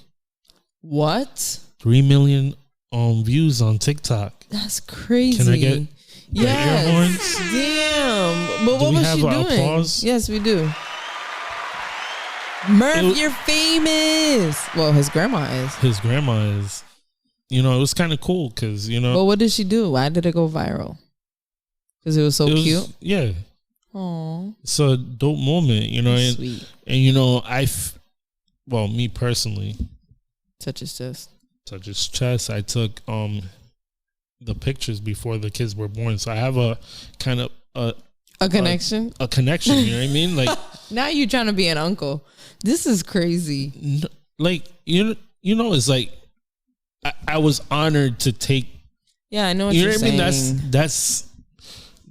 What? 3 million views on TikTok. That's crazy. Can I get air horns? Damn. But what was she doing? Applause? Yes, we do. Murph, you're famous. Well, his grandma is. His grandma is. You know, it was kind of cool because, you know. But what did she do? Why did it go viral? Because it was so cute? Yeah. Aww. It's a dope moment, you know. And, sweet. And, you know, me personally. Touch his chest. I took the pictures before the kids were born. So I have a kind of a connection. A connection, you know what I mean? Like now you're trying to be an uncle. This is crazy. Like you know, it's like I was honored to take. Yeah, I know what you're saying. I mean?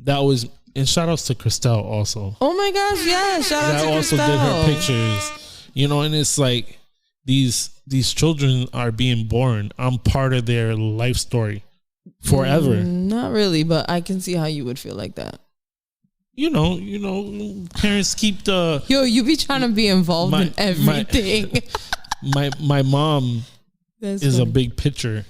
That was, and shout outs to Christelle also. Oh my gosh, yeah, shout out to Christelle. That also did her pictures. You know, and it's like these children are being born. I'm part of their life story forever. Not really, but I can see how you would feel like that. You know, parents keep the... Yo, you be trying to be involved in everything. My mom is a big picture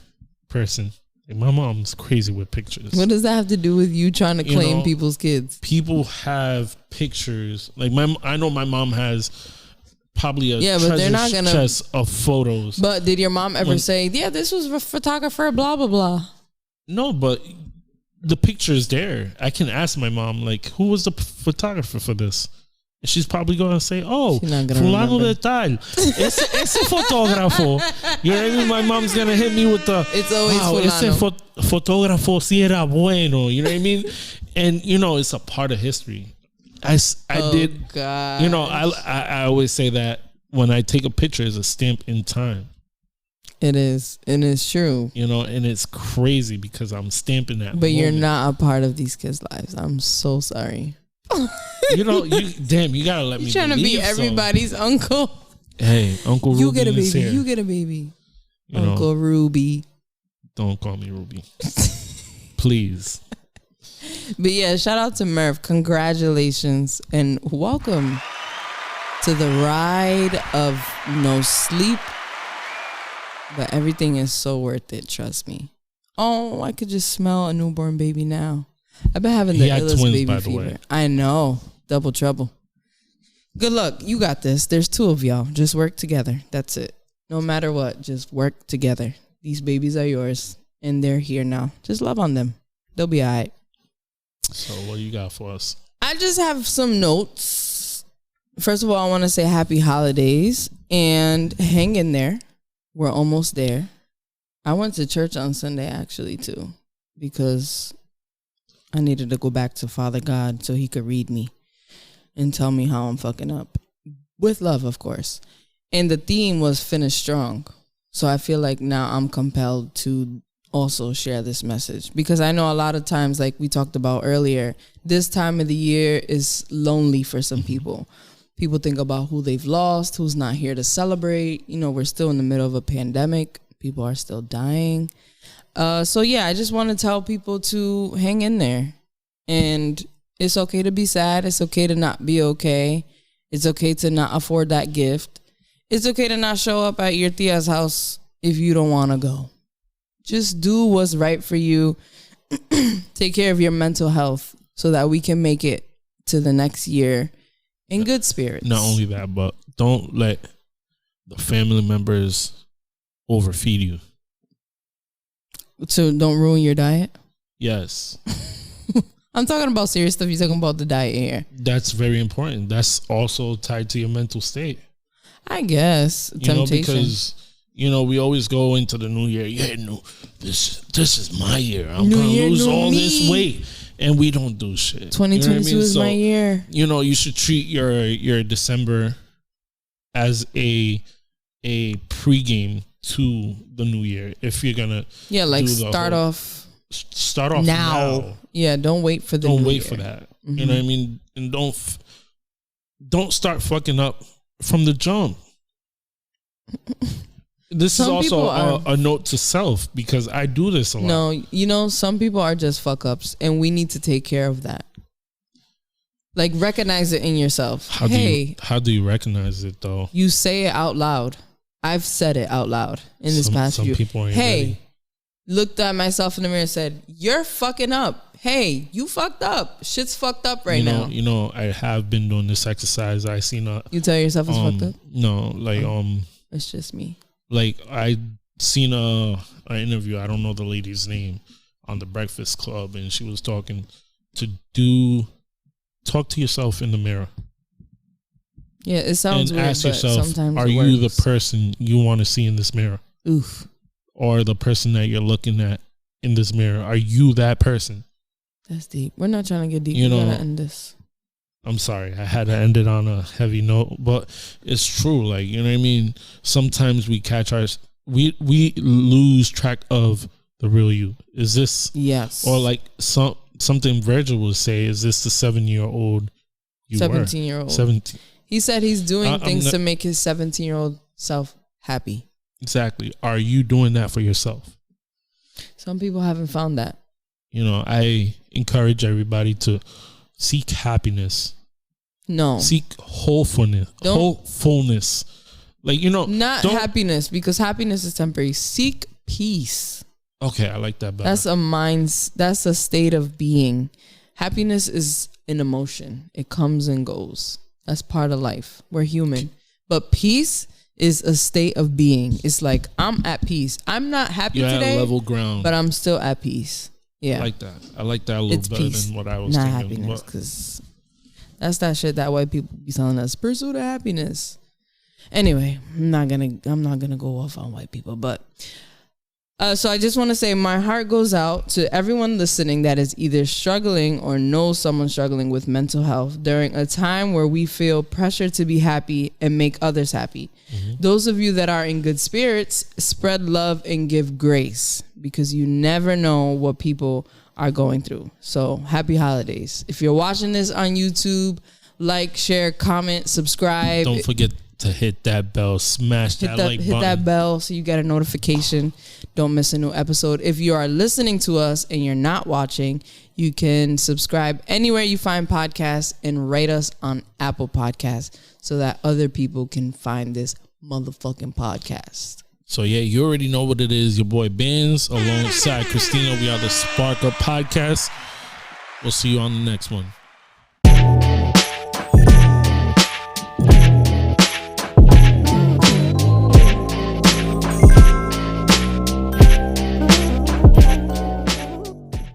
person. Like, my mom's crazy with pictures. What does that have to do with you trying to claim people's kids? People have pictures. Like I know my mom has probably a but they're not gonna chest of photos. But did your mom ever say, "Yeah, this was a photographer, blah blah blah"? No, but the picture is there. I can ask my mom, like, who was the photographer for this? And she's probably going to say, oh, fulano de tal. Ese fotógrafo. You know what I mean? My mom's going to hit me with the, it's always fulano. Ese fotógrafo sí era bueno. You know what I mean? And, you know, it's a part of history. I did, God. You know, I always say that when I take a picture, it's a stamp in time. It is. And it's true. You know, and it's crazy because I'm stamping that. But you're not a part of these kids' lives. I'm so sorry. You know, you gotta let me. You're trying to be everybody's uncle. Hey, Uncle Ruby. You get a baby. You get a baby. Uncle Ruby. Don't call me Ruby. Please. But yeah, shout out to Murph. Congratulations and welcome to the ride of no sleep. But everything is so worth it, trust me. Oh, I could just smell a newborn baby now. I've been having the illest twins, baby fever. I know. Double trouble. Good luck. You got this. There's 2 of y'all. Just work together. That's it. No matter what, just work together. These babies are yours, and they're here now. Just love on them. They'll be all right. So what you got for us? I just have some notes. First of all, I want to say happy holidays, and hang in there. We're almost there. I went to church on Sunday, actually, too, because I needed to go back to Father God so he could read me and tell me how I'm fucking up. With love, of course. And the theme was finish strong. So I feel like now I'm compelled to also share this message. Because I know a lot of times, like we talked about earlier, this time of the year is lonely for some people. People think about who they've lost, who's not here to celebrate. You know, we're still in the middle of a pandemic. People are still dying. So yeah, I just want to tell people to hang in there. And it's okay to be sad. It's okay to not be okay. It's okay to not afford that gift. It's okay to not show up at your tia's house if you don't want to go. Just do what's right for you. Take care of your mental health so that we can make it to the next year in good spirits. Not only that, but don't let the family members overfeed you. So don't ruin your diet? Yes. I'm talking about serious stuff. You're talking about the diet here. That's very important. That's also tied to your mental state. I guess. You know, because, you know, we always go into the new year. Yeah, no, this is my year. I'm going to lose all this weight. And we don't do shit. 2022 you know is my year. You know, you should treat your December as a pregame to the new year. If you're gonna start off now. Yeah, don't wait for the. Don't wait for that. Mm-hmm. You know what I mean? And don't start fucking up from the jump. This is also a note to self, because I do this a lot. No, you know, some people are just fuck ups, and we need to take care of that. Like, recognize it in yourself. How do you recognize it though? You say it out loud. I've said it out loud in this past few. People ain't hey, ready. Looked at myself in the mirror and said, "You're fucking up. Hey, you fucked up. Shit's fucked up right now." You know, I have been doing this exercise. I seen You tell yourself it's fucked up? No, like it's just me. Like, I seen an interview, I don't know the lady's name, on the Breakfast Club, and she was talking to talk to yourself in the mirror. Yeah, it sounds and weird, ask but yourself, sometimes are it you works. the person you want to see in this mirror? Oof. Or the person that you're looking at in this mirror, are you that person? That's deep. We're not trying to get deep. You know, we gotta end this. I'm sorry, I had to end it on a heavy note, but it's true. Like, you know what I mean? Sometimes we we lose track of the real you. Is this, yes, or like something Virgil would say, is this the 7-year-old you 17-year-old? 17. He said he's doing things to make his 17-year-old self happy. Exactly. Are you doing that for yourself? Some people haven't found that. You know, I encourage everybody to seek happiness. No. Seek wholefulness. Like, you know. Not happiness, because happiness is temporary. Seek peace. Okay, I like that better. That's a state of being. Happiness is an emotion. It comes and goes. That's part of life. We're human. But peace is a state of being. It's like, I'm at peace. I'm not happy today. At level ground. But I'm still at peace. Yeah. I like that. I like that a little better peace, than what I was not thinking. Happiness, because that's that shit that white people be telling us. Pursue the happiness. Anyway, I'm not gonna go off on white people, but so I just want to say my heart goes out to everyone listening that is either struggling or knows someone struggling with mental health during a time where we feel pressure to be happy and make others happy. Mm-hmm. Those of you that are in good spirits, spread love and give grace, because you never know what people are going through. So happy holidays. If you're watching this on YouTube, like, share, comment, subscribe. Don't forget to hit that bell, smash that like button. Hit that bell so you get a notification. Don't miss a new episode. If you are listening to us and you're not watching, you can subscribe anywhere you find podcasts and rate us on Apple Podcasts so that other people can find this motherfucking podcast. So yeah, you already know what it is. Your boy Benz alongside Christina. We are the Spark Up Podcast. We'll see you on the next one.